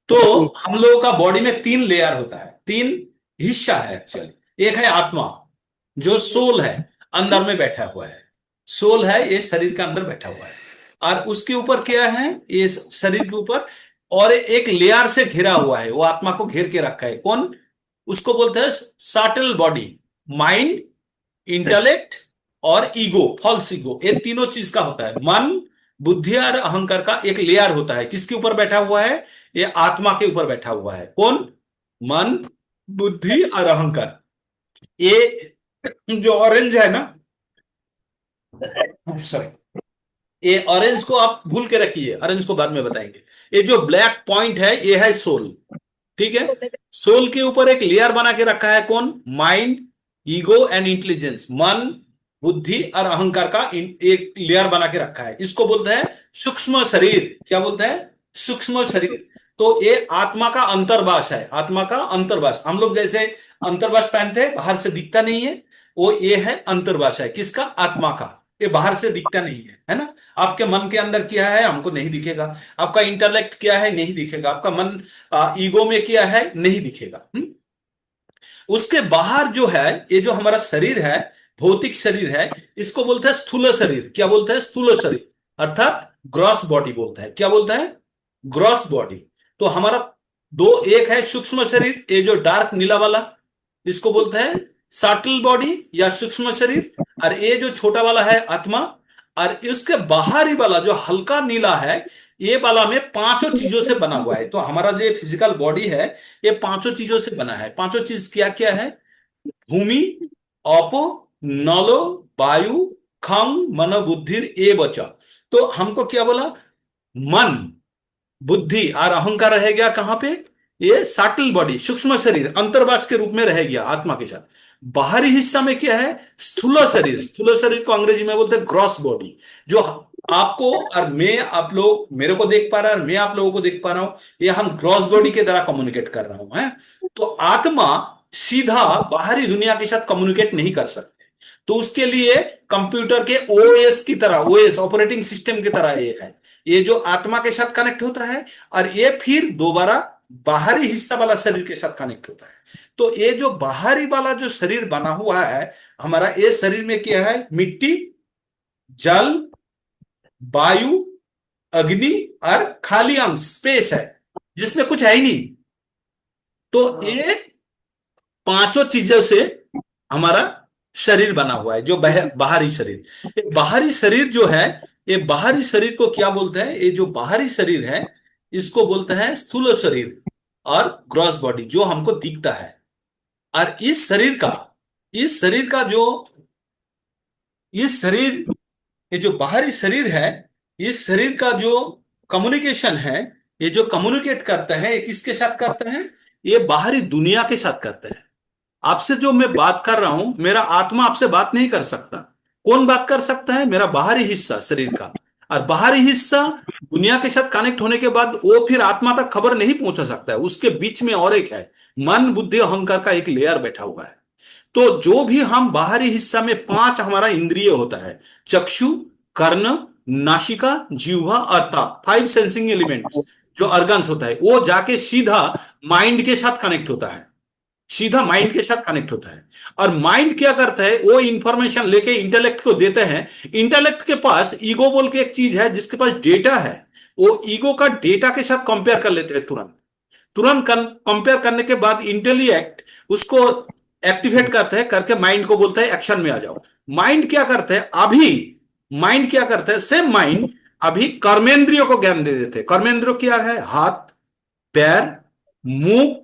तो हम लोगों का बॉडी में तीन लेयर होता है, तीन हिस्सा है एक्चुअली। एक है आत्मा, जो सोल है, अंदर में बैठा हुआ है। सोल है, ये शरीर के अंदर बैठा हुआ है। और उसके ऊपर क्या है, ये शरीर के ऊपर और एक लेयर से घिरा हुआ है, वो आत्मा को घेर के रखा है। कौन? उसको बोलते हैं सटल बॉडी, माइंड, इंटेलेक्ट और ईगो, फॉल्स ईगो। ये तीनों चीज का होता है। मन, बुद्धि और अहंकार का एक लेयर होता है। किसके ऊपर बैठा हुआ है? ये आत्मा के ऊपर बैठा हुआ है। कौन? मन, बुद्धि और अहंकार। ये जो ऑरेंज है ना, सॉरी, ये ऑरेंज को आप भूल के रखिए, ऑरेंज को बाद में बताएंगे। ये जो ब्लैक पॉइंट है, ये है सोल। ठीक है, सोल के ऊपर एक लेयर बना के रखा है। कौन? Mind, ego and intelligence. मन, बुद्धि और अहंकार का एक लेयर बना के रखा है। इसको बोलते हैं सूक्ष्म शरीर क्या बोलता है? सूक्ष्म शरीर। तो ये आत्मा का अंतर्वास है, आत्मा का अंतर्वास। हम लोग जैसे अंतर्वास पहनते हैं, बाहर से दिखता नहीं है, वो ये है अंतर्वास है किसका? आत्मा का। ये बाहर से दिखता नहीं है ना? आपके मन के अंदर क्या है हमको नहीं दिखेगा, आपका इंटेलेक्ट क्या है नहीं दिखेगा, आपका मन ईगो में क्या है नहीं दिखेगा। उसके बाहर जो है, ये जो हमारा शरीर है, भौतिक शरीर है, इसको बोलते हैं स्थूल शरीर। क्या बोलते हैं? स्थूल शरीर, अर्थात ग्रॉस बॉडी बोलता है। क्या बोलता है? Gross body. तो हमारा दो, एक है सूक्ष्म शरीर, ये जो डार्क नीला वाला, इसको बोलते हैं सटल बॉडी या सूक्ष्म शरीर। और ये जो छोटा वाला है आत्मा। और इसके बाहरी वाला जो हल्का नीला है, ये वाला में पांचों चीजों से बना हुआ है। तो हमारा जो फिजिकल बॉडी है, ये पांचों चीजों से बना है। पांचों चीज क्या क्या है? भूमि, अप, नलो, वायु, खं, मन, बुद्धिर एवच। तो हमको क्या बोला? मन, बुद्धि और अहंकार रह गया कहां पे? ये सटल बॉडी, सूक्ष्म शरीर, अंतर्वास के रूप में रह गया आत्मा के साथ। बाहरी हिस्सा में क्या है? स्थूल शरीर। स्थूल शरीर को अंग्रेजी में बोलते हैं ग्रॉस बॉडी। जो आपको और मैं, आप लोग मेरे को देख पा रहा है और मैं आप लोगों को देख पा रहा हूं, ये हम ग्रॉस बॉडी के द्वारा कम्युनिकेट कर रहा हूं है। तो आत्मा सीधा बाहरी दुनिया के साथ कम्युनिकेट नहीं कर सकते। तो उसके लिए कंप्यूटर के ओएस की तरह, ओएस ऑपरेटिंग सिस्टम की तरह ये है। ये जो आत्मा के साथ कनेक्ट होता है और ये फिर दोबारा बाहरी हिस्सा वाला शरीर के साथ कनेक्ट होता है। तो ये जो बाहरी वाला जो शरीर बना हुआ है हमारा, ये शरीर में क्या है? मिट्टी, जल, वायु, अग्नि और खाली अंश, स्पेस है जिसमें कुछ है ही नहीं। तो ये पांचों चीजों से हमारा शरीर बना हुआ है, जो बाहरी शरीर। ये बाहरी शरीर जो है, ये बाहरी शरीर को क्या बोलते हैं? ये जो बाहरी शरीर है, इसको बोलते हैं स्थूल शरीर और ग्रॉस बॉडी, जो हमको दिखता है। और इस शरीर का जो, इस शरीर, ये जो बाहरी शरीर है, इस शरीर का जो कम्युनिकेशन है, ये जो कम्युनिकेट करते हैं, ये किसके साथ करते हैं? ये बाहरी दुनिया के साथ करते हैं। आपसे जो मैं बात कर रहा हूं, मेरा आत्मा आपसे बात नहीं कर सकता। कौन बात कर सकता है? मेरा बाहरी हिस्सा शरीर का। और बाहरी हिस्सा दुनिया के साथ कनेक्ट होने के बाद वो फिर आत्मा तक खबर नहीं पहुंचा सकता है। उसके बीच में और एक है, मन, बुद्धि, अहंकार का एक लेयर बैठा हुआ है। तो जो भी हम बाहरी हिस्सा में पांच हमारा इंद्रिय होता है, चक्षु, कर्ण, नासिका, जिह्वा और त्वक, फाइव सेंसिंग एलिमेंट्स, जो अर्गन्स होता है, वो जाके सीधा माइंड के साथ कनेक्ट होता है। सीधा माइंड के साथ कनेक्ट होता है। और माइंड क्या करता है? वो इंफॉर्मेशन लेके इंटेलेक्ट को देते हैं। इंटेलेक्ट के पास ईगो बोल के एक चीज है, जिसके पास डेटा है। वो ईगो का डेटा के साथ कंपेयर कर लेते हैं तुरंत। तुरंत कंपेयर करने के बाद इंटेलिजेक्ट उसको एक्टिवेट करता है, करके माइंड को बोलता है एक्शन में आ जाओ। माइंड क्या करता है अभी? माइंड क्या करता है? सेम माइंड अभी कर्मेंद्रियों को ज्ञान दे देते हैं। कर्मेंद्रियों क्या है? हाथ, पैर, मुंह,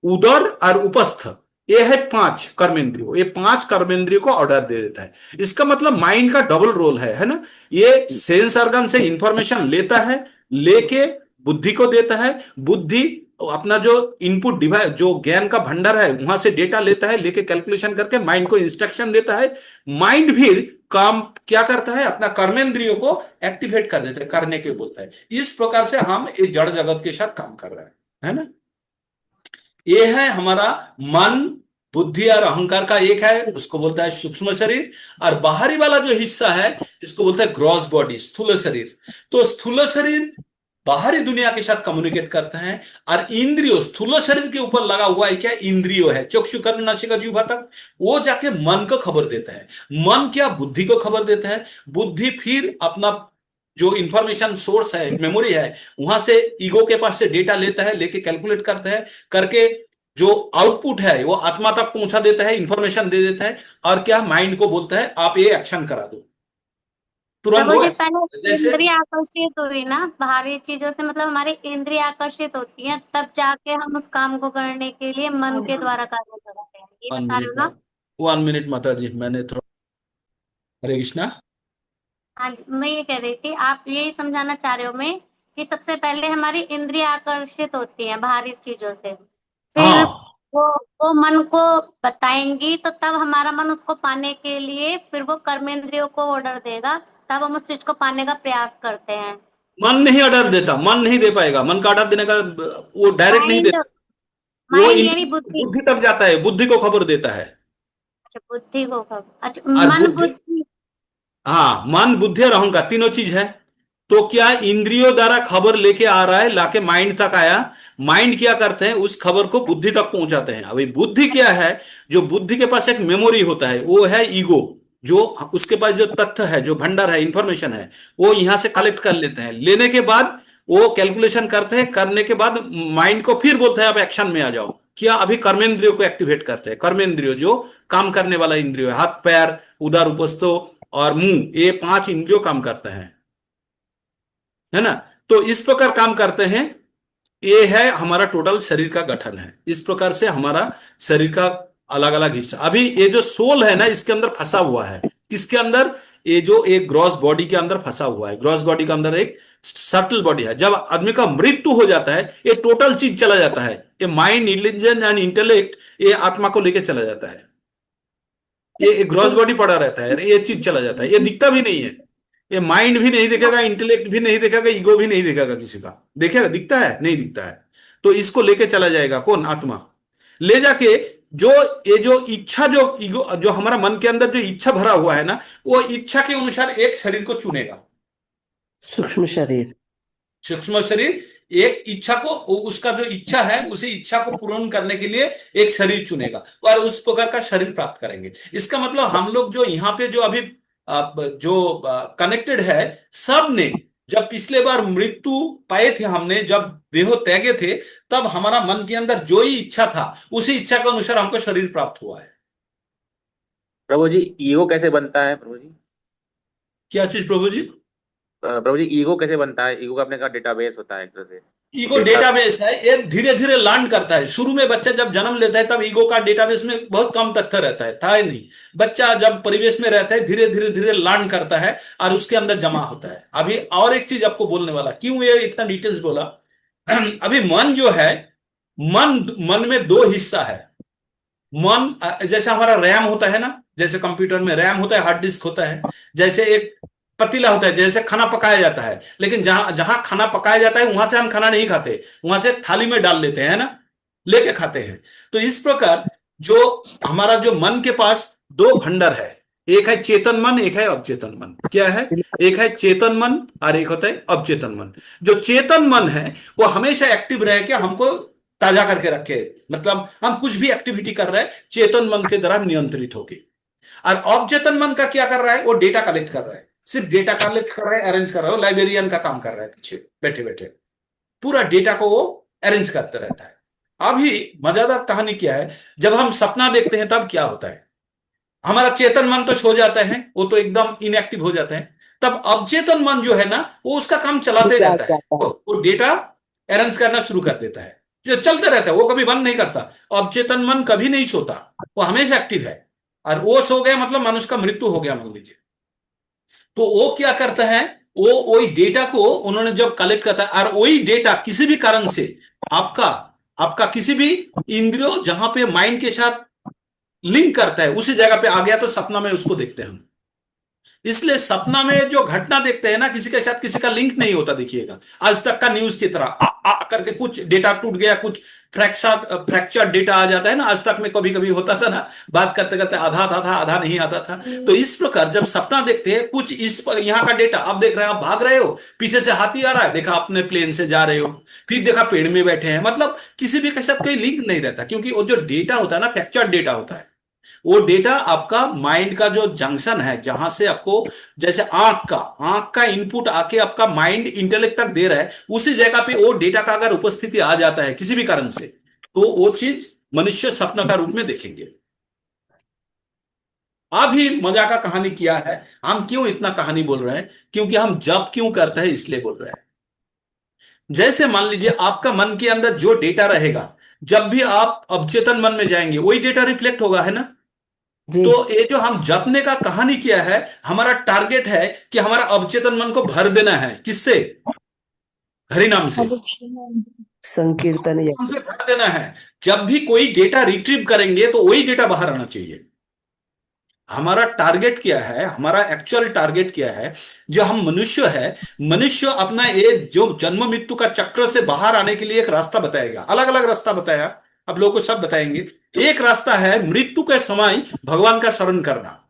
उदर और उपस्थ। ये है पांच कर्मेंद्रियों। ये पांच कर्मेंद्रियों को ऑर्डर दे देता है। इसका मतलब माइंड का डबल रोल है ना? ये सेंस ऑर्गन से इंफॉर्मेशन लेता है, लेके बुद्धि को देता है। बुद्धि अपना जो इनपुट डिवाइस, जो ज्ञान का भंडार है, वहां से डेटा लेता है, लेके कैलकुलेशन करके माइंड को इंस्ट्रक्शन देता है। माइंड फिर काम क्या करता है? अपना कर्मेंद्रियों को एक्टिवेट कर देता है, करने के बोलता है। इस प्रकार से हम इस जड़ जगत के साथ काम कर रहे हैं, है ना? ये है हमारा मन, बुद्धि और अहंकार का एक है, उसको बोलता है सूक्ष्म शरीर। और बाहरी वाला जो हिस्सा है, इसको बोलता है ग्रॉस बॉडी, स्थूल शरीर। तो स्थूल शरीर बाहरी दुनिया के साथ कम्युनिकेट करते हैं। और इंद्रियो, स्थूल शरीर के ऊपर लगा हुआ है क्या? इंद्रियो है, चक्षु, कर्ण, नासिका, जिह्वा तक। वो जाके मन को खबर देता है। मन क्या? बुद्धि को खबर देता है। बुद्धि फिर अपना जो इंफॉर्मेशन सोर्स है, मेमोरी है, वहां से ईगो के पास से डेटा लेता है, लेके कैलकुलेट करता है, करके जो आउटपुट है वो आत्मा तक पहुंचा देता है, इंफॉर्मेशन दे देता है। और क्या? माइंड को बोलता है आप ये एक्शन करा दो, तुरंत प्रभु वो जी, action। पहले जैसे इंद्रिय आकर्षित हुई ना बाहरी चीजों से, मतलब हमारी इंद्रिय आकर्षित होती हैं, तब जाके हम उस काम को करने के लिए मन के द्वारा कार्य करते हैं, ये 1 मिनट बता रहे हो ना? 1 मिनट माता जी, मैंने थोड़ा, हरे कृष्णा। हाँ जी, मैं ये कह रही थी, आप यही समझाना चाह रहे हो मैं, कि सबसे पहले हमारी इंद्रिय आकर्षित होती हैं बाहरी चीजों से, फिर हाँ, वो वो मन को बताएंगी, तो तब हमारा मन उसको पाने के लिए फिर वो कर्मेंद्रियों को ऑर्डर देगा, तब हम उस चीज को पाने का प्रयास करते हैं। मन नहीं ऑर्डर देता, मन नहीं दे पाएगा, मन का ऑर्डर देने का वो डायरेक्ट नहीं माइंड, देता। वो माइंड यानी बुद्धि। बुद्धि तक जाता है, बुद्धि को खबर देता है। अच्छा, बुद्धि को खबर, अच्छा और मन बुद्धि, बुद्धि। हाँ, मन बुद्धि और अहंकार तीनों चीज है। तो क्या इंद्रियों द्वारा खबर लेके आ रहा है, लाके माइंड तक आया, माइंड क्या करते हैं, उस खबर को बुद्धि तक पहुंचाते हैं। अभी बुद्धि क्या है, जो बुद्धि के पास एक मेमोरी होता है, वो है ईगो। जो उसके पास जो तथ्य है, जो भंडार है, इंफॉर्मेशन है, वो यहां से कलेक्ट कर लेते हैं। लेने के बाद वो कैलकुलेशन करते हैं, करने के बाद माइंड को फिर बोलते हैं अब एक्शन में आ जाओ। क्या अभी कर्मेंद्रियों को एक्टिवेट करते हैं। कर्मेंद्रियों जो काम करने वाला इंद्रियो है, हाथ पैर उदर उपस्थो और मुंह, ये 5 इंद्रियों काम करते हैं, है ना। तो इस प्रकार काम करते हैं। ये है हमारा टोटल शरीर का गठन है। इस प्रकार से हमारा शरीर का अलग अलग हिस्सा, अभी ये जो सोल है ना, इसके अंदर फंसा हुआ है। किसके अंदर, ये जो एक ग्रॉस बॉडी के अंदर फंसा हुआ है। ग्रॉस बॉडी के अंदर एक सटल बॉडी है। जब आदमी का मृत्यु हो जाता है, ये टोटल चीज चला जाता है। ये माइंड, इंटेलिजेंस एंड इंटेलेक्ट, ये आत्मा को लेके चला जाता है। ये ग्रॉस बॉडी पड़ा रहता है, ये चीज चला जाता है, ये दिखता भी नहीं है। ये माइंड भी नहीं दिखेगा, इंटेलेक्ट भी नहीं दिखेगा, ईगो भी नहीं दिखेगा, किसी का देखेगा, दिखता है नहीं दिखता है। तो इसको लेके चला जाएगा कौन, आत्मा ले जाके। जो ये जो इच्छा, जो ईगो, जो हमारा मन के अंदर जो इच्छा भरा हुआ है ना, वो इच्छा के अनुसार एक शरीर को चुनेगा। सूक्ष्म शरीर, सूक्ष्म शरीर एक इच्छा को, उसका जो इच्छा है उसी इच्छा को पूर्ण करने के लिए एक शरीर चुनेगा और उस प्रकार का शरीर प्राप्त करेंगे। इसका मतलब हम लोग जो यहाँ पे जो अभी जो कनेक्टेड है, सब ने जब पिछले बार मृत्यु पाए थे, हमने जब देहो त्यागे थे, तब हमारा मन के अंदर जो ही इच्छा था, उसी इच्छा के अनुसार हमको शरीर प्राप्त हुआ है। प्रभु जी ईगो कैसे बनता है प्रभु जी? क्या चीज प्रभु जी? प्रभु जी ईगो कैसे बनता है? ईगो का अपने का डेटाबेस होता है एक तरह से। ईगो डेटाबेस है, ये धीरे धीरे लर्न करता है। शुरू में बच्चा जब जन्म लेता है, तब ईगो का डेटाबेस में बहुत कम तथ्य रहता है, था ही नहीं। बच्चा जब परिवेश में रहता है, धीरे धीरे धीरे लर्न करता है और उसके अंदर जमा होता है। अभी और एक चीज आपको बोलने वाला, क्यों ये इतना डिटेल्स बोला। अभी मन जो है, मन में 2 हिस्सा है। मन जैसे हमारा रैम होता है ना, जैसे कंप्यूटर में रैम होता है, हार्ड डिस्क होता है, जैसे एक पतीला होता है, जैसे खाना पकाया जाता है। लेकिन जहां जहां खाना पकाया जाता है, वहां से हम खाना नहीं खाते, वहां से थाली में डाल लेते हैं ना, लेके खाते हैं। तो इस प्रकार जो हमारा जो मन के पास 2 भंडार है, एक है चेतन मन, एक है अवचेतन मन। क्या है, एक है चेतन मन और एक होता है अवचेतन मन। जो चेतन मन है वो हमेशा एक्टिव रह के हमको ताजा करके रखे, मतलब हम कुछ भी एक्टिविटी कर रहे हैं, चेतन मन के द्वारा नियंत्रित होगी। और अवचेतन मन का क्या कर रहा है, वो डेटा कलेक्ट कर रहा है, सिर्फ डेटा कलेक्ट कर रहा है, अरेंज कर रहा है, लाइब्रेरियन का काम कर रहा है, पीछे बैठे बैठे पूरा डेटा को वो अरेंज करते रहता है। अभी मजेदार कहानी क्या है, जब हम सपना देखते हैं तब क्या होता है, हमारा चेतन मन तो सो जाता है, वो तो एकदम इनएक्टिव हो जाता है। तब अवचेतन मन जो है ना, वो उसका काम चलाते रहता है, वो डेटा अरेंज करना शुरू कर देता है, जो चलते रहता है, वो कभी बंद नहीं करता। अवचेतन मन कभी नहीं सोता, वो हमेशा एक्टिव है। और वो सो गया मतलब मनुष्य का मृत्यु हो गया मान लीजिए, तो वो क्या करता है, वो वही डेटा को उन्होंने जब कलेक्ट करता है, और वही डेटा किसी भी कारण से आपका आपका किसी भी इंद्रियों जहां पे माइंड के साथ लिंक करता है, उसी जगह पे आ गया, तो सपना में उसको देखते हैं हम। इसलिए सपना में जो घटना देखते हैं ना, किसी के साथ किसी का लिंक नहीं होता। देखिएगा आज तक का न्यूज की तरह करके कुछ डेटा टूट गया, कुछ फ्रैक्चर डेटा आ जाता है ना। आज तक में कभी कभी होता था ना, बात करते करते आधा आता था, आधा नहीं आता था। तो इस प्रकार जब सपना देखते हैं, कुछ इस पर यहाँ का डेटा आप देख रहे हैं, आप भाग रहे हो, पीछे से हाथी आ रहा है, देखा अपने प्लेन से जा रहे हो, फिर देखा पेड़ में बैठे हैं, मतलब किसी भी के साथ कोई लिंक नहीं रहता, क्योंकि वो जो डेटा होता है ना, फ्रैक्चर डेटा होता है। वो डेटा आपका माइंड का जो जंक्शन है, जहां से आपको, जैसे आंख का इनपुट आके आपका माइंड इंटेलेक्ट तक दे रहा है, उसी जगह पे वो डेटा का अगर उपस्थिति आ जाता है किसी भी कारण से, तो वो चीज मनुष्य सपना का रूप में देखेंगे। अभी मजा का कहानी किया है, हम क्यों इतना कहानी बोल रहे हैं, क्योंकि हम जब क्यों करते हैं इसलिए बोल रहे हैं। जैसे मान लीजिए आपका मन के अंदर जो डेटा रहेगा, जब भी आप अवचेतन मन में जाएंगे, वही डेटा रिफ्लेक्ट होगा, है ना। तो ये जो हम जपने का कहानी किया है, हमारा टारगेट है कि हमारा अवचेतन मन को भर देना है, किससे, हरिनाम से, संकीर्तन हमसे भर देना है। जब भी कोई डेटा रिट्रीव करेंगे, तो वही डेटा बाहर आना चाहिए। हमारा टारगेट क्या है, हमारा एक्चुअल टारगेट क्या है। जो हम मनुष्य है, मनुष्य अपना ये जो जन्म मृत्यु का चक्र से बाहर आने के लिए एक रास्ता बताएगा, अलग अलग रास्ता बताया, आप लोगों को सब बताएंगे। एक रास्ता है मृत्यु के समय भगवान का शरण करना।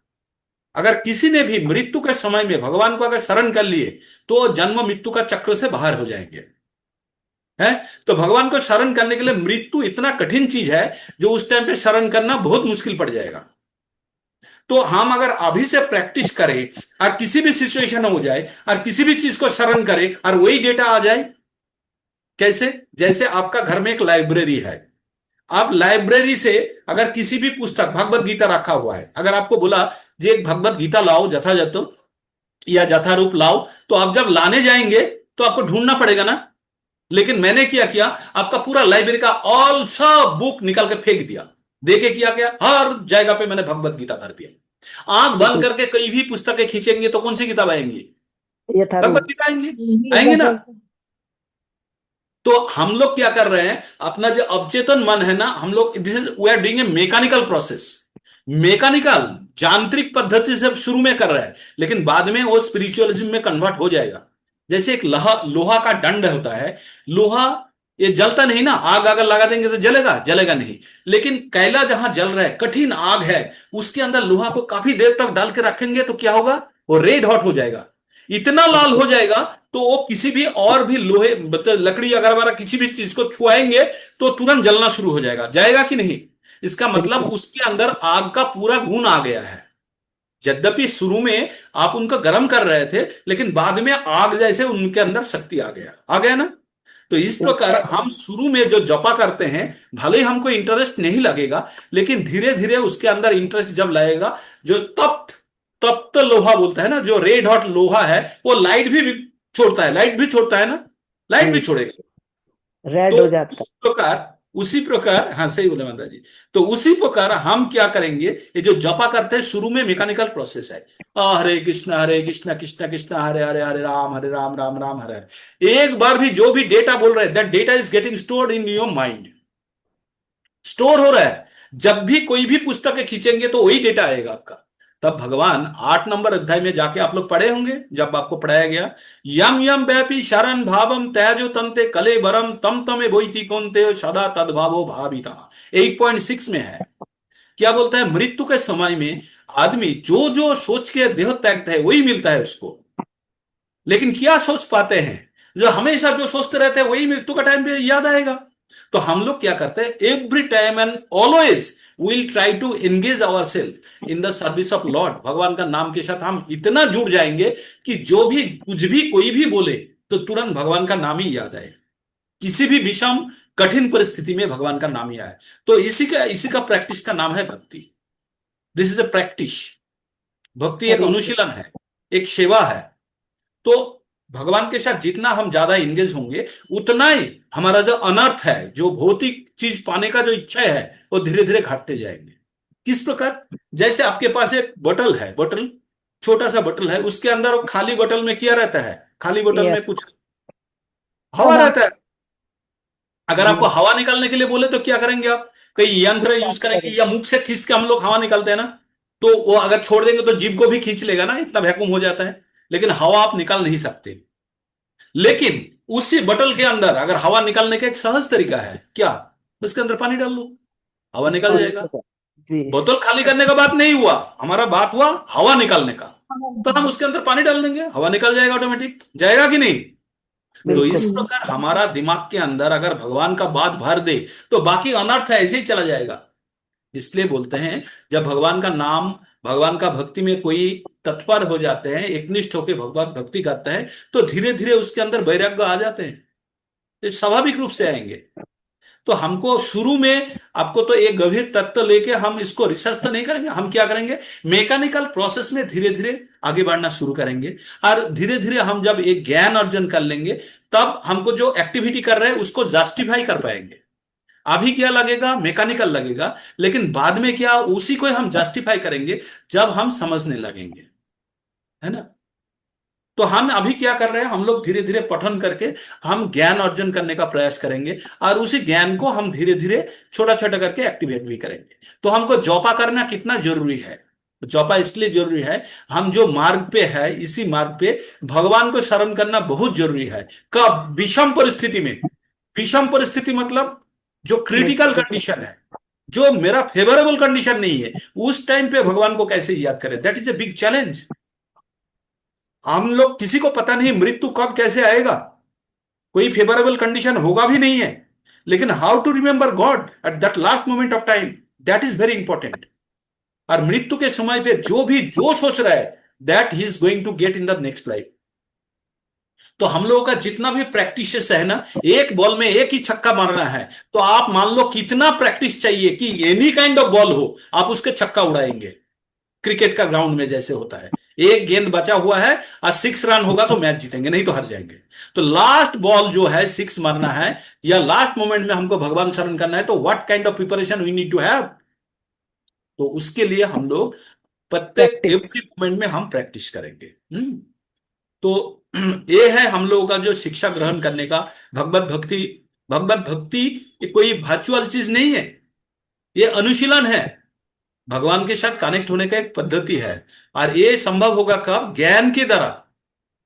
अगर किसी ने भी मृत्यु के समय में भगवान को अगर शरण कर लिए तो जन्म मृत्यु का चक्र से बाहर हो जाएंगे। है, तो भगवान को शरण करने के लिए मृत्यु इतना कठिन चीज है जो उस टाइम पे शरण करना बहुत मुश्किल पड़ जाएगा। तो हम अगर अभी से प्रैक्टिस करें और किसी भी सिचुएशन हो जाए और किसी भी चीज को शरण करें और वही डेटा आ जाए, कैसे? जैसे आपका घर में एक लाइब्रेरी है, आप लाइब्रेरी से अगर किसी भी पुस्तक, भगवत गीता रखा हुआ है, अगर आपको बोला जी एक भगवत गीता लाओ यथाजथ या यथारूप लाओ, तो आप जब लाने जाएंगे तो आपको ढूंढना पड़ेगा ना। लेकिन मैंने क्या किया, आपका पूरा लाइब्रेरी का ऑल सब बुक निकाल के फेंक दिया। देखे क्या हर जगह पे मैंने भगवत गीता भर दिया। आंख बंद करके कई भी पुस्तकें खींचेंगे तो कौन सी किताब आएंगी? भगवत यथारूप। गीता आएंगी ना। तो हम लोग क्या कर रहे हैं, अपना जो अवचेतन मन है ना, हम लोग this is we are doing a mechanical process. Mechanical यांत्रिक पद्धति से शुरू में कर रहे हैं, लेकिन बाद में वो स्पिरिचुअलिज्म में कन्वर्ट हो जाएगा। जैसे एक लोहा का दंड होता है, लोहा ये जलता नहीं ना, आग अगर लगा देंगे तो जलेगा? जलेगा नहीं। लेकिन कैला जहां जल रहा है, कठिन आग है, उसके अंदर लोहा को काफी देर तक डाल के रखेंगे तो क्या होगा, वो रेड हॉट हो जाएगा, इतना लाल हो जाएगा तो वो किसी भी और भी लोहे मतलब लकड़ी अगर वगैरह किसी भी चीज को छुआएंगे तो तुरंत जलना शुरू हो जाएगा। जाएगा कि नहीं? इसका मतलब उसके अंदर आग का पूरा गुण आ गया है। यद्यपि शुरू में आप उनको गर्म कर रहे थे, लेकिन बाद में आग जैसे उनके अंदर शक्ति आ गया ना। तो इस प्रकार हम शुरू में जो जपा करते हैं, भले ही हमको इंटरेस्ट नहीं लगेगा, लेकिन धीरे धीरे उसके अंदर इंटरेस्ट जब लगेगा, जो तप्त लोहा बोलता है ना, जो रेड हॉट लोहा है, वो लाइट भी छोड़ता है, लाइट भी छोड़ता है ना, लाइट भी छोड़ेगा। रेड तो हो जाता उसी प्रकार हाँ सही बोले माता जी। तो उसी प्रकार हम क्या करेंगे, ये जो जपा करते हैं शुरू में मैकेनिकल प्रोसेस है, हरे कृष्ण कृष्ण कृष्ण हरे हरे, हरे राम राम राम हरे हरे। एक बार भी जो भी डेटा बोल रहे हैं, that data is getting stored in your mind, store हो रहा है। जब भी कोई भी पुस्तक खींचेंगे तो वही डेटा आएगा आपका। तब भगवान 8 नंबर अध्याय में जाके आप लोग पढ़े होंगे, जब आपको पढ़ाया गया, यम यम व्यापी शरण भावम त्याजो तंते कले बरम तम तमे बोईति कौनते सदा तद्भावो भाविता। 8.6 में है, क्या बोलता है, मृत्यु के समय में आदमी जो जो सोच के देह त्यागता है वही मिलता है उसको। लेकिन क्या सोच पाते हैं, जो हमेशा जो सोचते रहते हैं वही मृत्यु का टाइम पे याद आएगा। तो हम लोग क्या करते हैं, every time and always will try to engage our self in the service of lord. भगवान का नाम के साथ हम इतना जुड़ जाएंगे कि जो भी कुछ भी कोई भी बोले तो तुरंत भगवान का नाम ही याद आए, किसी भी विषम कठिन परिस्थिति में भगवान का नाम ही आए। तो इसी का प्रैक्टिस का नाम है भक्ति। This is a practice. भक्ति एक अनुशीलन है, एक सेवा है। तो भगवान के साथ जितना हम ज्यादा इंगेज होंगे, उतना ही हमारा जो अनर्थ है, जो भौतिक चीज पाने का जो इच्छा है, वो धीरे धीरे घटते जाएंगे। किस प्रकार, जैसे आपके पास एक बोतल है, बोतल छोटा सा बोतल है, उसके अंदर खाली बोतल में क्या रहता है, खाली बोतल में कुछ हवा रहता है। अगर आपको हवा निकालने के लिए बोले तो क्या करेंगे आप, कई यंत्र यूज करेंगे या मुख से खींच के हम लोग हवा निकालते हैं ना, तो वो अगर छोड़ देंगे तो जीभ को भी खींच लेगा ना, इतना वैक्यूम हो जाता है। लेकिन हवा आप निकाल नहीं सकते। लेकिन उसी बोतल के अंदर अगर हवा निकालने का एक सहज तरीका है, क्या, उसके अंदर पानी डाल लो, हवा निकल जाएगा। बोतल खाली करने का बात नहीं हुआ, हमारा बात हुआ हवा निकालने का। तो हम उसके अंदर पानी डाल देंगे, हवा निकल जाएगा, ऑटोमेटिक जाएगा कि नहीं। तो इस प्रकार हमारा दिमाग के अंदर अगर भगवान का बात भर दे तो बाकी अनर्थ ऐसे ही चला जाएगा। इसलिए बोलते हैं, जब भगवान का नाम, भगवान का भक्ति में कोई तत्पर हो जाते हैं, एकनिष्ठ होकर भगवत भक्ति करते हैं, तो धीरे धीरे उसके अंदर वैराग्य आ जाते हैं, तो स्वाभाविक रूप से आएंगे। तो हमको शुरू में आपको तो एक गंभीर तत्व लेके हम इसको रिसर्च तो नहीं करेंगे, हम क्या करेंगे, मैकेनिकल प्रोसेस में धीरे धीरे आगे बढ़ना शुरू करेंगे। और धीरे धीरे हम जब एक ज्ञान अर्जन कर लेंगे, तब हमको जो एक्टिविटी कर रहे हैं उसको जस्टिफाई कर पाएंगे। अभी क्या लगेगा, मैकेनिकल लगेगा, लेकिन बाद में क्या, उसी को हम जस्टिफाई करेंगे जब हम समझने लगेंगे, है ना। तो हम अभी क्या कर रहे हैं, हम लोग धीरे धीरे पठन करके हम ज्ञान अर्जन करने का प्रयास करेंगे, और उसी ज्ञान को हम धीरे धीरे छोटा छोटा करके एक्टिवेट भी करेंगे। तो हमको जॉपा करना कितना जरूरी है, चौपाई इसलिए जरूरी है, हम जो मार्ग पे है इसी मार्ग पे भगवान को शरण करना बहुत जरूरी है। कब? विषम परिस्थिति में। विषम परिस्थिति मतलब जो क्रिटिकल कंडीशन है, जो मेरा फेवरेबल कंडीशन नहीं है, उस टाइम पे भगवान को कैसे याद करें, that is a big challenge. हम लोग किसी को पता नहीं मृत्यु कब कैसे आएगा, कोई फेवरेबल कंडीशन होगा भी नहीं है, लेकिन how to remember god at that last moment of time, that is very important. और मृत्यु के समय पे जो सोच रहा है that he is going to get in the next life. तो हम लोगों का जितना भी प्रैक्टिस है ना, एक बॉल में एक ही छक्का मारना है, तो आप मान लो कितना प्रैक्टिस चाहिए कि एनी काइंड ऑफ बॉल हो आप उसके छक्का उड़ाएंगे। क्रिकेट का ग्राउंड में जैसे होता है, एक गेंद बचा हुआ है और 6 रन होगा तो मैच जीतेंगे, नहीं तो हार जाएंगे। तो लास्ट बॉल जो है 6 मारना है या लास्ट मोमेंट में हमको भगवान शरण करना है, तो what kind of preparation we need to have. तो उसके लिए हम लोग प्रत्येक एवरी मोमेंट में हम प्रैक्टिस करेंगे। तो ये है हम लोगों का जो शिक्षा ग्रहण करने का भगवत भक्ति। भगवत भक्ति ये कोई वर्चुअल चीज नहीं है, ये अनुशीलन है, भगवान के साथ कनेक्ट होने का एक पद्धति है। और ये संभव होगा कब? ज्ञान के द्वारा।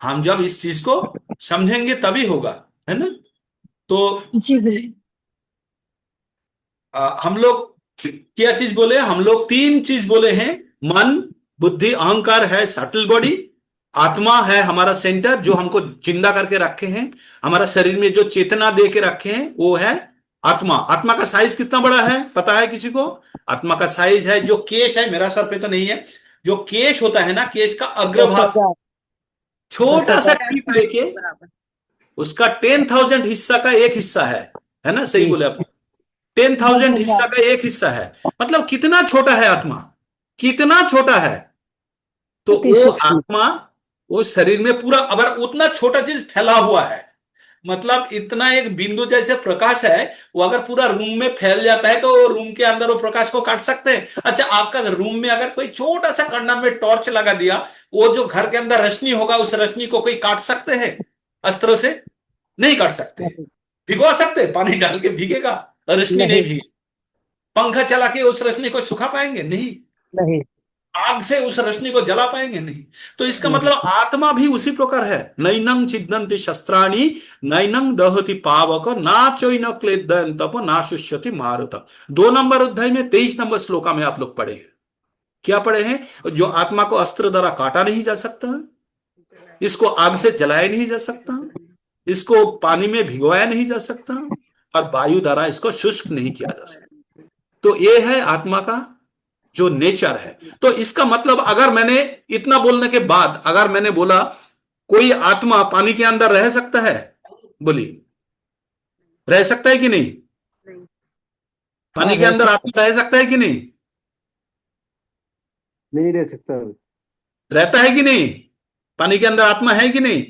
हम जब इस चीज को समझेंगे तभी होगा, है ना। तो जी बिल्कुल। हम लोग क्या चीज बोले? हम लोग 3 चीज बोले हैं, मन, बुद्धि, अहंकार है सटल बॉडी, आत्मा है हमारा सेंटर जो हमको जिंदा करके रखे हैं, हमारा शरीर में जो चेतना दे के रखे हैं वो है आत्मा। आत्मा का साइज कितना बड़ा है पता है किसी को? आत्मा का साइज है, जो केश है, मेरा सर पे तो नहीं है, जो केश होता है ना, केश का अग्रभाग, छोटा सा टिप लेके उसका 10,000 हिस्सा का एक हिस्सा है ना, सही बोले आप, 10,000 हिस्सा का एक हिस्सा है। मतलब कितना छोटा है आत्मा, कितना छोटा है। तो वो आत्मा वो शरीर में पूरा, अगर उतना छोटा चीज फैला हुआ है, मतलब इतना एक बिंदु जैसे प्रकाश है, वो अगर पूरा रूम में फैल जाता है तो रूम के अंदर वो प्रकाश को काट सकते हैं। अच्छा, आपका रूम में अगर कोई छोटा सा कर्नर में टॉर्च लगा दिया, वो जो घर के अंदर रोशनी होगा उस रोशनी को कोई काट सकते हैं अस्त्र से? नहीं काट सकते। भिगो सकते? पानी डाल के भीगेगा, रोशनी नहीं भीगे। पंखा चला के उस रोशनी को सुखा पाएंगे? नहीं। आग से उस रोशनी को जला पाएंगे? नहीं। तो इसका मतलब आत्मा भी उसी प्रकार है। नैनं छिद्यन्ति शस्त्राणि नैनं दहति पावक ना चैन क्लेदयन् तप ना शुष्यति मारुत। 2 नंबर अध्याय में 23 नंबर श्लोका में आप लोग पढ़े हैं। क्या पढ़े हैं? जो आत्मा को अस्त्र द्वारा काटा नहीं जा सकता, इसको आग से जलाया नहीं जा सकता, इसको पानी में भिगोया नहीं जा सकता, और वायु द्वारा इसको शुष्क नहीं किया जा सकता। तो ये है आत्मा का जो नेचर है। तो इसका मतलब अगर मैंने इतना बोलने के बाद अगर मैंने बोला कोई आत्मा पानी के अंदर रह सकता है, बोलिए रह सकता है कि नहीं? पानी के अंदर आत्मा रह सकता है कि नहीं? नहीं रह सकता। रहता है कि नहीं? पानी के अंदर आत्मा है कि नहीं?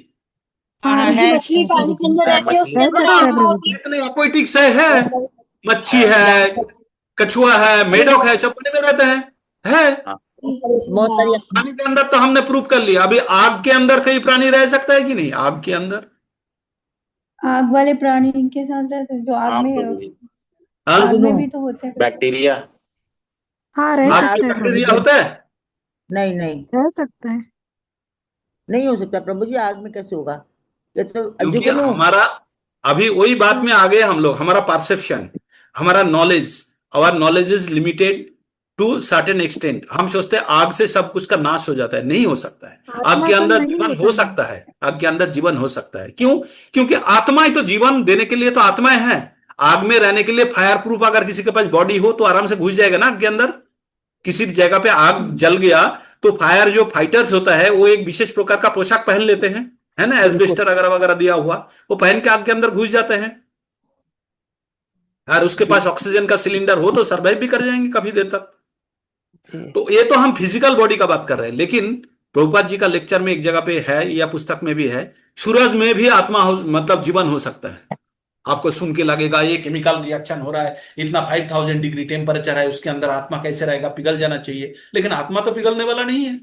मछली पानी के अंदर रहती है, उसके अंदर जितने एक्वेटिक्स है, मच्छी है, कछुआ है, मेढक है, सब पानी में रहते हैं। बहुत सारी पानी के अंदर तो हमने प्रूव कर लिया। अभी आग के अंदर कोई प्राणी रह सकता है कि नहीं? आग के अंदर आग वाले प्राणी के साथ रहते हैं जो आग में भी तो होते हैं। बैक्टीरिया। हाँ रह आग सकते में हैं, बैक्टीरिया होता है? नहीं रह सकते हैं। नहीं हो सकता प्रभु जी, आग में कैसे होगा? ये तो क्योंकि जुगनू हमारा अभी वही बात में आ गए हम लोग। हमारा परसेप्शन, हमारा knowledge, our knowledge is limited to certain extent. हम सोचते हैं आग से सब कुछ का नाश हो जाता है, नहीं हो सकता है। आग के अंदर जीवन हो सकता है, आग के अंदर जीवन हो सकता है। क्यों? क्योंकि आत्मा ही तो जीवन देने के लिए तो आत्माएं हैं। आग में रहने के लिए फायर प्रूफ अगर किसी के पास बॉडी हो तो आराम से घुस जाएगा ना आग के अंदर। किसी भी जगह पे आग जल गया तो फायर जो फाइटर्स होता है वो एक विशेष प्रकार का पोशाक पहन लेते हैं, है ना, एस्बेस्टर वगैरह वगैरह दिया हुआ, वो पहन के आग के अंदर घुस जाते हैं। और उसके पास ऑक्सीजन का सिलेंडर हो तो सर्वाइव भी कर जाएंगे काफी देर तक। तो ये तो हम फिजिकल बॉडी का बात कर रहे हैं। लेकिन प्रभुपाद जी का लेक्चर में एक जगह पे है या पुस्तक में भी है, सूरज में भी आत्मा मतलब जीवन हो सकता है। आपको सुन के लगेगा ये केमिकल रिएक्शन हो रहा है, इतना 5000 डिग्री टेम्परेचर है, उसके अंदर आत्मा कैसे रहेगा? पिघल जाना चाहिए। लेकिन आत्मा तो पिघलने वाला नहीं है,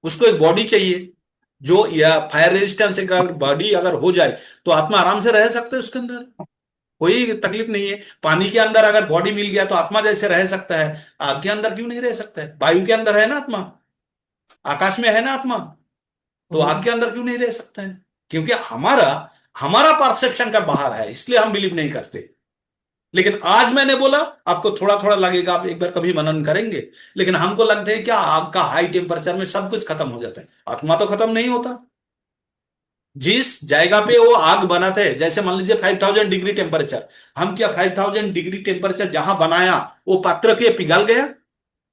उसको एक बॉडी चाहिए जो, या फायर रेजिस्टेंस बॉडी अगर हो जाए तो आत्मा आराम से रह सकते है उसके अंदर, कोई तकलीफ नहीं है। पानी के अंदर अगर बॉडी मिल गया तो आत्मा जैसे रह सकता है, आग के अंदर क्यों नहीं रह सकता है? वायु के अंदर है ना आत्मा, आकाश में है ना आत्मा, तो आग के अंदर क्यों नहीं रह सकता है? क्योंकि हमारा हमारा परसेप्शन का बाहर है, इसलिए हम बिलीव नहीं करते। लेकिन आज मैंने बोला, आपको थोड़ा थोड़ा लगेगा, आप एक बार कभी मनन करेंगे, लेकिन हमको लगता है क्या आग का हाई टेम्परेचर में सब कुछ खत्म हो जाता है, आत्मा तो खत्म नहीं होता। जिस जगह पे वो आग बनाते हैं, जैसे मान लीजिए 5000 डिग्री टेम्परेचर, हम क्या 5000 डिग्री टेम्परेचर जहां बनाया वो पात्र के पिघल गया?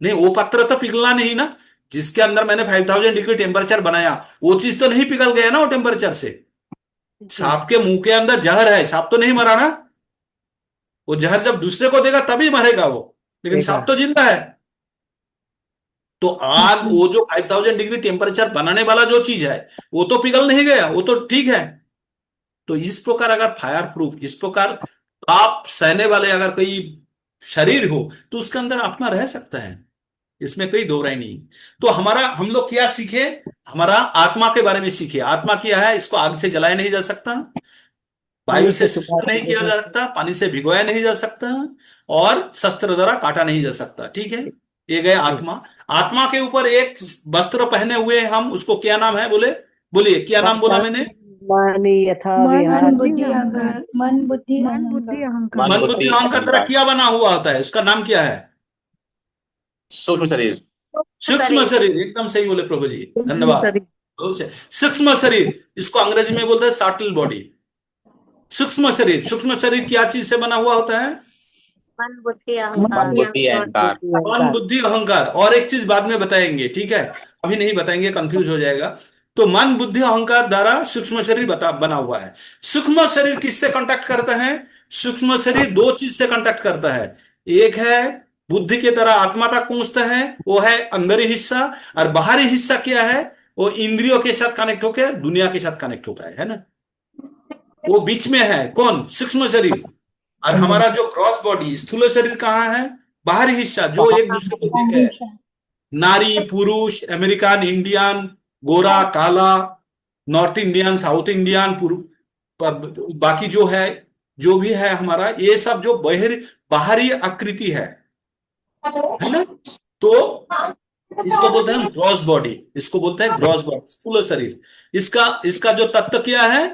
नहीं, वो पात्र तो पिघला नहीं ना। जिसके अंदर मैंने 5000 डिग्री टेम्परेचर बनाया वो चीज तो नहीं पिघल गया ना वो टेम्परेचर से। सांप के मुंह के अंदर जहर है, सांप तो नहीं मरा ना, वो जहर जब दूसरे को देगा तभी मरेगा वो, लेकिन सांप तो जिंदा है। तो आग, वो जो 5000 डिग्री टेम्परेचर बनाने वाला जो चीज है वो तो पिघल नहीं गया, वो तो ठीक है। तो इस प्रकार अगर फायर प्रूफ, इस प्रकार आप सहने वाले अगर कोई शरीर हो तो उसके अंदर आत्मा रह सकता है, इसमें कोई दो राय नहीं। तो हमारा, हम लोग क्या सीखे? हमारा आत्मा के बारे में सीखे। आत्मा क्या है? इसको आग से जलाया नहीं जा सकता, वायु से शुष्क नहीं किया जा सकता, पानी से भिगोया नहीं जा सकता, और शस्त्र द्वारा काटा नहीं जा सकता। ठीक है, ये गए आत्मा। आत्मा के ऊपर एक वस्त्र पहने हुए हम, उसको क्या नाम है? बोलिए क्या नाम बोला मैंने? मन यथा मन विहार बुद्धि अहंकार, मन बुद्धि मन बुद्धि अहंकार। अहंकार। मन बुद्धि अहंकार द्वारा क्या बना हुआ होता है? उसका नाम क्या है? सूक्ष्म शरीर। सूक्ष्म शरीर, एकदम सही बोले प्रभु जी, धन्यवाद। सूक्ष्म शरीर, इसको अंग्रेजी में बोलते हैं सटल बॉडी। सूक्ष्म शरीर, सूक्ष्म शरीर क्या चीज से बना हुआ होता है? मन बुद्धि मन अहंकार। बुद्धि अहंकार। मन बुद्धि अहंकार, और एक चीज बाद में बताएंगे, ठीक है, अभी नहीं बताएंगे, कंफ्यूज हो जाएगा। तो मन बुद्धि अहंकार द्वारा सूक्ष्म शरीर बना हुआ है। सूक्ष्म शरीर किससे कांटेक्ट करता है? सूक्ष्म शरीर दो चीज से कांटेक्ट करता है। एक है बुद्धि के तरह आत्मा तक पहुंचता है, वो है अंदरी हिस्सा, और बाहरी हिस्सा क्या है? वो इंद्रियों के साथ कनेक्ट होकर दुनिया के साथ कनेक्ट होता है ना। वो बीच में है कौन? सूक्ष्म शरीर। और हमारा जो क्रॉस बॉडी स्थूल शरीर कहाँ है? बाहरी हिस्सा, जो एक दूसरे को देखे है। नारी, पुरुष, अमेरिकन, इंडियन, गोरा, काला, नॉर्थ इंडियन, साउथ इंडियन, बाकी जो है, जो भी है हमारा, ये सब जो बाहरी आकृति है ना। तो इसको बोलते हैं ग्रॉस बॉडी, इसको बोलते हैं ग्रॉस बॉडी, स्थूल शरीर। इसका इसका जो तत्व क्या है?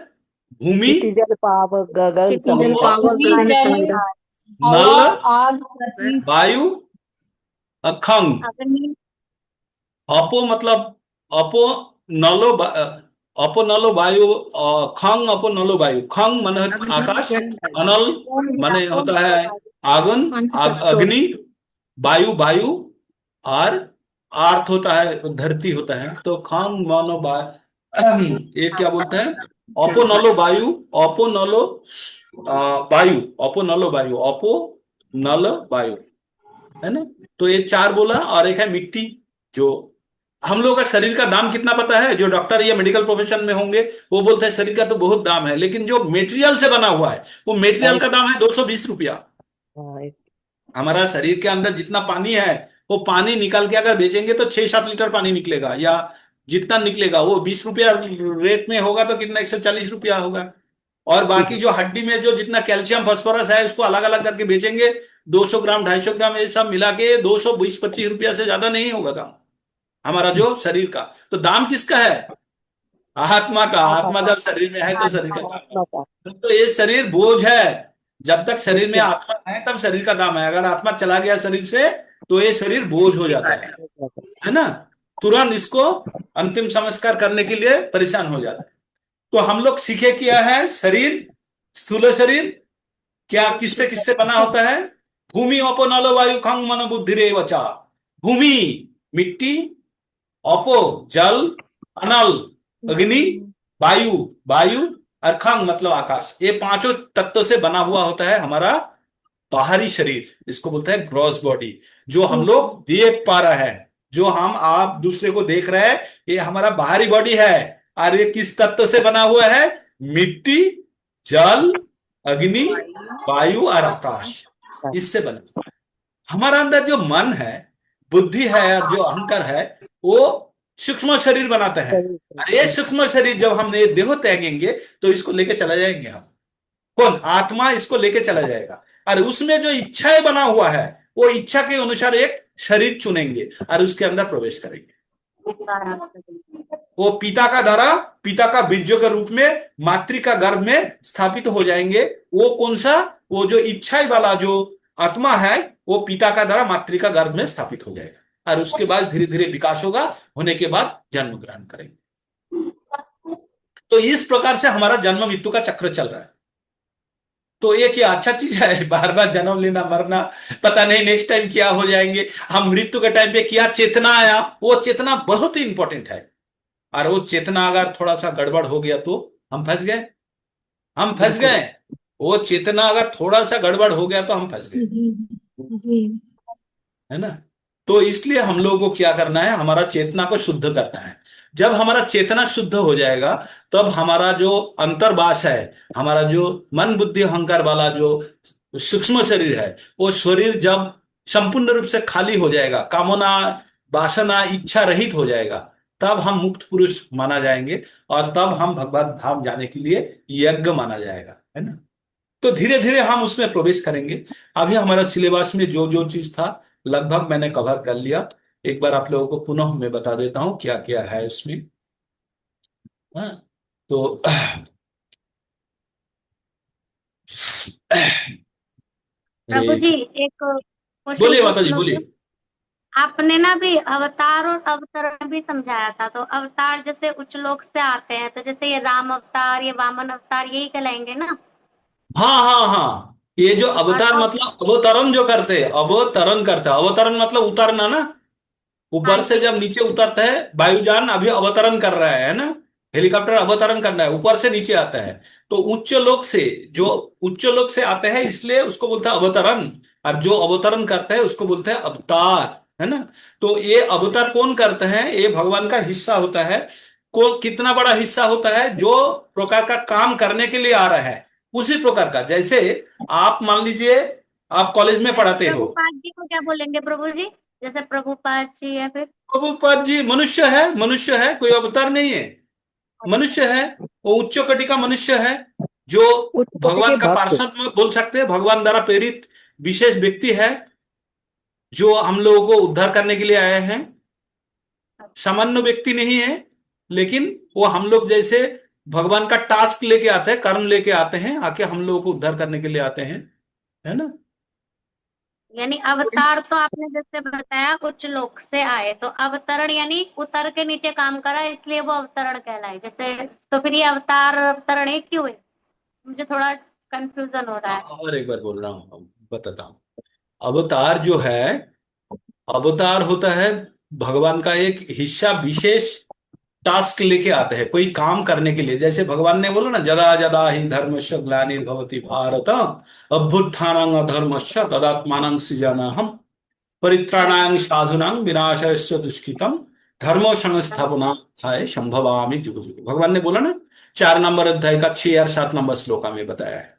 भूमि, जल पावक गगन जल पावक गगन समुद्र। नल, वायु, खंग। अग्नि। अपो मतलब अपो नलो अपो नलो वायु, खंग अपो नलो वायु। खंग माने आकाश, अनल माने होता है आगन, अग्नि, वायु वायु, और अर्थ होता है धरती होता है। तो खंग मानो ये क्या बोलते हैं? अपो नलो वायु, अपो नलो वायु, अपो नलो वायु, अपो नल वायु, है ना। तो ये चार बोला। और एक है मिट्टी। जो हम लोगों का शरीर का दाम कितना पता है? जो डॉक्टर या मेडिकल प्रोफेशन में होंगे वो बोलते हैं शरीर का तो बहुत दाम है, लेकिन जो मेटेरियल से बना हुआ है वो मेटेरियल का दाम है 220 रुपया। हमारा शरीर के अंदर जितना पानी है वो पानी निकाल के अगर बेचेंगे तो 6-7 लीटर पानी निकलेगा, या जितना निकलेगा वो 20 रुपया रेट में होगा, तो कितना 140 रुपया होगा। और बाकी जो हड्डी में जो जितना कैल्शियम फास्फोरस है उसको अलग अलग करके बेचेंगे, 200 ग्राम 250 ग्राम ये सब मिला के 220-25 रुपया से ज्यादा नहीं होगा दाम हमारा जो शरीर का। तो दाम किसका है? आत्मा का। आत्मा जब शरीर में है तो शरीर का दाम है। तो ये शरीर बोझ है, जब तक शरीर में आत्मा है तब शरीर का दाम है। अगर आत्मा चला गया शरीर से तो ये शरीर बोझ हो जाता है ना। तुरंत इसको अंतिम संस्कार करने के लिए परेशान हो जाता है। तो हम लोग सीखे किया है, शरीर, स्थूल शरीर क्या किससे किससे बना होता है? भूमि, अपो नलो वायु, खंग मन बुद्धि रे वचा। भूमि मिट्टी, अपो जल, अनल अग्नि, वायु वायु, और खंग मतलब आकाश। ये पांचों तत्व से बना हुआ होता है हमारा बाहरी शरीर। इसको बोलते हैं ग्रॉस बॉडी, जो हम लोग देख पा रहे हैं, जो हम आप दूसरे को देख रहे हैं, ये हमारा बाहरी बॉडी है। और ये किस तत्व से बना हुआ है? मिट्टी, जल, अग्नि, वायु और आकाश, इससे बना हुआ है। हमारा अंदर जो मन है, बुद्धि है, और जो अहंकार है, वो सूक्ष्म शरीर बनाता है। और ये सूक्ष्म शरीर जब हम देह त्यागेंगे तो इसको लेके चला जाएंगे हम। कौन? आत्मा इसको लेके चला जाएगा। और उसमें जो इच्छाएं बना हुआ है वो इच्छा के अनुसार एक शरीर चुनेंगे और उसके अंदर प्रवेश करेंगे। वो पिता का बीजों के रूप में मातृ का गर्भ में स्थापित हो जाएंगे। वो कौन सा, वो जो इच्छा वाला जो आत्मा है वो पिता का द्वारा मातृ का गर्भ में स्थापित हो जाएगा और उसके बाद धीरे धीरे विकास होगा, होने के बाद जन्म ग्रहण करेंगे। तो इस प्रकार से हमारा जन्म मृत्यु का चक्र चल रहा है। तो ये क्या अच्छा चीज है, बार बार जन्म लेना मरना, पता नहीं नेक्स्ट टाइम क्या हो जाएंगे। हम मृत्यु के टाइम पे क्या चेतना आया, वो चेतना बहुत ही इंपॉर्टेंट है। और वो चेतना अगर थोड़ा सा गड़बड़ हो गया तो हम फंस गए, हम फंस बिल्कुल। गए। वो चेतना अगर थोड़ा सा गड़बड़ हो गया तो हम फंस गए, जी है ना। तो इसलिए हम लोगों को क्या करना है, हमारा चेतना को शुद्ध करना है। जब हमारा चेतना शुद्ध हो जाएगा तब हमारा जो अंतर्वास है, हमारा जो मन बुद्धि अहंकार वाला जो सूक्ष्म शरीर है, वो शरीर जब संपूर्ण रूप से खाली हो जाएगा, कामना वासना इच्छा रहित हो जाएगा, तब हम मुक्त पुरुष माना जाएंगे और तब हम भगवत धाम जाने के लिए यज्ञ माना जाएगा, है ना। तो धीरे धीरे हम उसमें प्रवेश करेंगे। अभी हमारा सिलेबस में जो जो चीज था लगभग मैंने कवर कर लिया। एक बार आप लोगों को पुनः मैं बता देता हूँ क्या क्या है उसमें। हाँ, तो प्रभु अरे जी एक क्वेश्चन बोलिए पूछ माता जी, लो बोलिए। क्या? आपने ना भी अवतार और अवतरण भी समझाया था, तो अवतार जैसे उच्च लोक से आते हैं, तो जैसे ये राम अवतार, ये वामन अवतार, यही कहलाएंगे ना? हाँ हाँ हाँ, ये जो और अवतार मतलब अवतरण जो करते हैं, अवतरण करते हैं, अवतरण मतलब उतरना ना, हाँ ऊपर से जी। जब नीचे उतरता है, वायुयान अभी अवतरण कर रहा है ना, हेलीकॉप्टर अवतरण करना है, ऊपर से नीचे आता है। तो उच्च लोक से, जो उच्च लोक से आते हैं इसलिए उसको बोलते हैं अवतरण, और जो अवतरण करते हैं उसको बोलते हैं अवतार, है ना। तो ये अवतार कौन करते हैं, ये भगवान का हिस्सा होता है। को कितना बड़ा हिस्सा होता है, जो प्रकार का काम करने के लिए आ रहा है उसी प्रकार का। जैसे आप मान लीजिए आप कॉलेज में ऐसे पढ़ाते हो, प्रभुपाद जी को क्या बोलेंगे प्रभु जी? जैसे प्रभुपाद जी या फिर प्रभुपाद जी मनुष्य है, मनुष्य है, कोई अवतार नहीं है, मनुष्य है। वो उच्च कोटि का मनुष्य है, जो उच्च कोटि के भगवान का भक्त। पार्षद में बोल सकते हैं, भगवान द्वारा प्रेरित विशेष व्यक्ति है, जो हम लोगों को उद्धार करने के लिए आए हैं। सामान्य व्यक्ति नहीं है, लेकिन वो हम लोग जैसे भगवान का टास्क लेके आते हैं, कर्म लेके आते हैं, आके हम लोगों को उद्धार करने के लिए आते हैं, है ना। यानी तो इस अवतार तो आपने जैसे बताया उच्च लोक से आए, तो अवतरण यानी उतर के नीचे काम करा, इसलिए वो अवतरण कहलाए। जैसे तो फिर ये अवतार और अवतरण एक क्यों है? मुझे थोड़ा कंफ्यूजन हो रहा है। और एक बार बोल रहा हूँ, बताता हूँ। अवतार जो है, अवतार होता है भगवान का एक हिस्सा, विशेष टास्क लेके आते हैं कोई काम करने के लिए। जैसे भगवान ने बोला ना, जदा जदा ही धर्मस्य ग्लानिर्भवति भारत अभ्युत्थानं अधर्मस्य तदात्मानं सृजाम्यहम् परित्राणाय साधूनां विनाशाय दुष्कृतम् धर्मो संस्थापनार्थाय संभवामि जुग जुग। भगवान ने बोला ना, 4 नंबर अध्याय का 6 और 7 नंबर श्लोका में बताया है।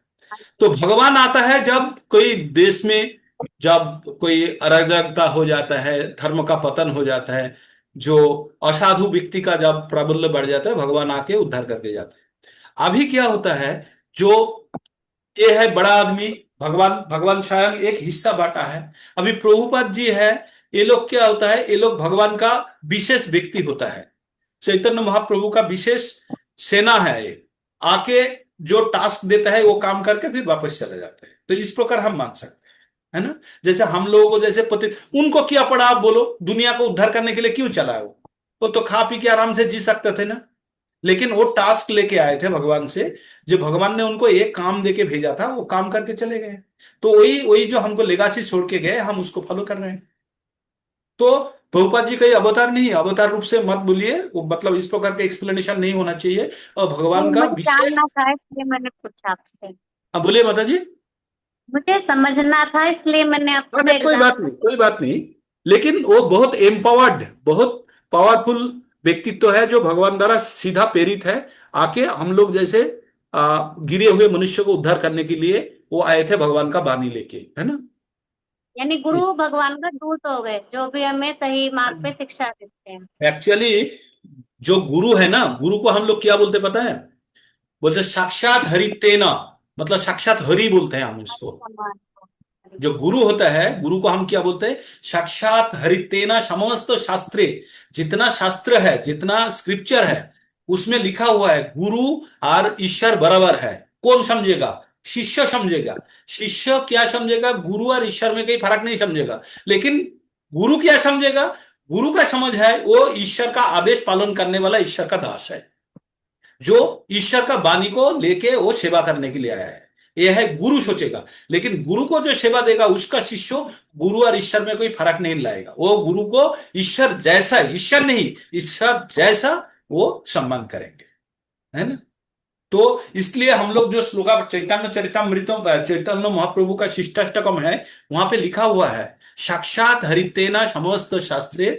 तो भगवान आता है जब कोई देश में, जब कोई अराजकता हो जाता है, धर्म का पतन हो जाता है, जो असाधु व्यक्ति का जब प्राबल्य बढ़ जाता है, भगवान आके उद्धार करके जाते हैं। अभी क्या होता है, जो ये है बड़ा आदमी, भगवान भगवान स्वयं एक हिस्सा बांटा है। अभी प्रभुपाद जी है, ये लोग क्या होता है, ये लोग भगवान का विशेष व्यक्ति होता है, चैतन्य महाप्रभु का विशेष सेना है। ये आके जो टास्क देता है वो काम करके फिर वापस चले जाते हैं। तो इस प्रकार हम मान सकते हैं, है ना। जैसे हम लोगों को जैसे पति, उनको क्या पड़ा, आप बोलो, दुनिया को उद्धार करने के लिए क्यों चला है वो तो खा पी के आराम से जी सकते थे ना। लेकिन वो टास्क लेके आए थे भगवान से, जो भगवान ने उनको एक काम देके भेजा था, वो काम करके चले गए। तो वही वही जो हमको लेगासी छोड़ के गए, हम उसको फॉलो कर रहे हैं। तो प्रभुपाद जी कहीं अवतार नहीं, अवतार रूप से मत बोलिए, वो मतलब इस प्रकार का एक्सप्लेनेशन नहीं होना चाहिए। और भगवान नहीं, का मुझे विशेष, जानना था इसलिए मैंने पूछा आपसे। हाँ बोलिए माता जी। मुझे समझना था इसलिए मैंने आपसे अरे कोई बात एग्जाम्पल। नहीं, कोई बात नहीं। लेकिन वो बहुत एम्पावर्ड, बहुत पावरफुल व्यक्तित्व है, जो भगवान द्वारा सीधा प्रेरित है। आके हम लोग जैसे गिरे हुए मनुष्य को उद्धार करने के लिए वो आए थे, भगवान का वाणी लेके, है ना। यानी गुरु भगवान का दूत हो गए, जो भी हमें सही मार्ग पे शिक्षा देते हैं। एक्चुअली जो गुरु है ना, गुरु को हम लोग क्या बोलते पता है, बोलते साक्षात हरितेना, मतलब साक्षात हरि बोलते हैं हम उसको। जो गुरु होता है, गुरु को हम क्या बोलते हैं? साक्षात हरितेना समस्त शास्त्रे, जितना शास्त्र है, जितना स्क्रिप्चर है, उसमें लिखा हुआ है गुरु और ईश्वर बराबर है। कौन समझेगा? शिष्य समझेगा। शिष्य क्या समझेगा? गुरु और ईश्वर में कोई फर्क नहीं समझेगा। लेकिन गुरु क्या समझेगा? गुरु का समझ है वो ईश्वर का आदेश पालन करने वाला ईश्वर का दास है, जो ईश्वर का वाणी को लेके वो सेवा करने के लिए आया है। यह है गुरु सोचेगा। लेकिन गुरु को जो सेवा देगा उसका शिष्य गुरु और ईश्वर में कोई फर्क नहीं लाएगा। वो गुरु को ईश्वर जैसा, ईश्वर नहीं, ईश्वर जैसा वो सम्मान करेंगे, है ना। तो इसलिए हम लोग जो श्लोका चैतन्य चरितामृतों चैतन्य महाप्रभु का शिष्टाष्टकम है, वहां पे लिखा हुआ है साक्षात हरितेना समस्त शास्त्रे,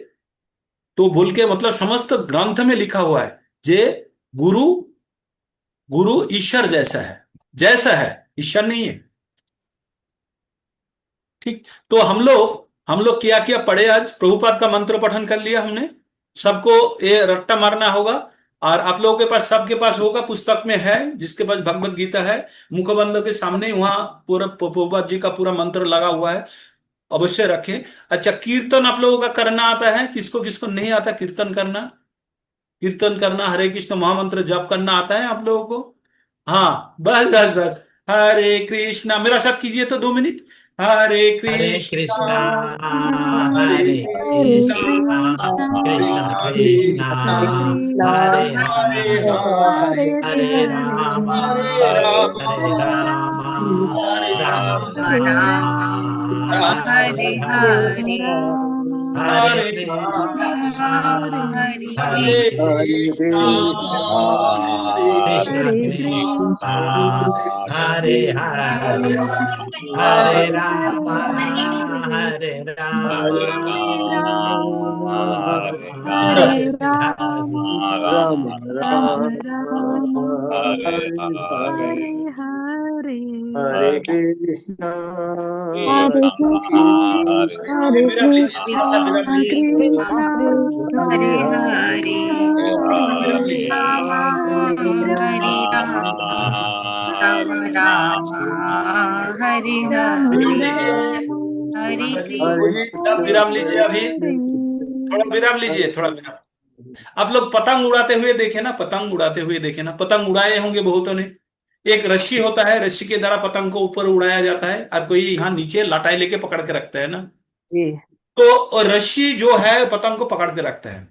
तो बोल के मतलब समस्त ग्रंथ में लिखा हुआ है जे गुरु, गुरु ईश्वर जैसा है, जैसा है, ईश्वर नहीं है। ठीक, तो हम लोग क्या क्या पढ़े आज? प्रभुपाद का मंत्र पठन कर लिया हमने, सबको ये रट्टा मारना होगा। और आप लोगों के पास, सबके पास होगा, पुस्तक में है, जिसके पास भगवत गीता है मुखबंद के सामने, वहां पूरा प्रभुपाद जी का पूरा मंत्र लगा हुआ है, अवश्य रखें। अच्छा, कीर्तन आप लोगों का करना आता है? किसको किसको नहीं आता कीर्तन करना? कीर्तन करना, हरे कृष्ण महामंत्र जप करना आता है आप लोगों को? हाँ, बस बस बस, हरे कृष्णा मेरा साथ कीजिए तो 2 मिनट। हरे कृष्णा हरे हरे कृष्णा कृष्णा कृष्णा कृष्णा कृष्णा हरे हरे हरे हरे हरे राम हरे राम हरे राम हरे राम राम राम राम हरे हरे हरे हरे कृष्णा हरे हरे कृष्णा हरे कृष्ण कृष्ण कृष्णा हरे कृष्णा हरे हरे राम हरे राम हरे हरे राम राम राम राम राम हरे हरे हरे हरे कृष्णा हरे कृष्णा हरे विराम लीजिए, थोड़ा सा कृष्णा विराम लीजिए, कृष्णा हरे राम हरे थोड़ा सा विराम राम लीजिए। राम हरे हरे राम राम राम हरे राम विराम हरे लीजिए। राम हरे माता जी, कृष्ण प्रभु जी, सब विराम लीजिए अभी। हरे थोड़ा विराम लीजिए, थोड़ा विराम। आप लोग पतंग उड़ाते हुए देखे ना, पतंग उड़ाते हुए देखे ना, पतंग उड़ाए होंगे बहुतों ने। एक रस्सी होता है, रस्सी के द्वारा पतंग को ऊपर उड़ाया जाता है, और कोई यहाँ नीचे लाटाई लेके पकड़ के रखता है ना। जी तो रस्सी जो है पतंग को पकड़ के रखता है।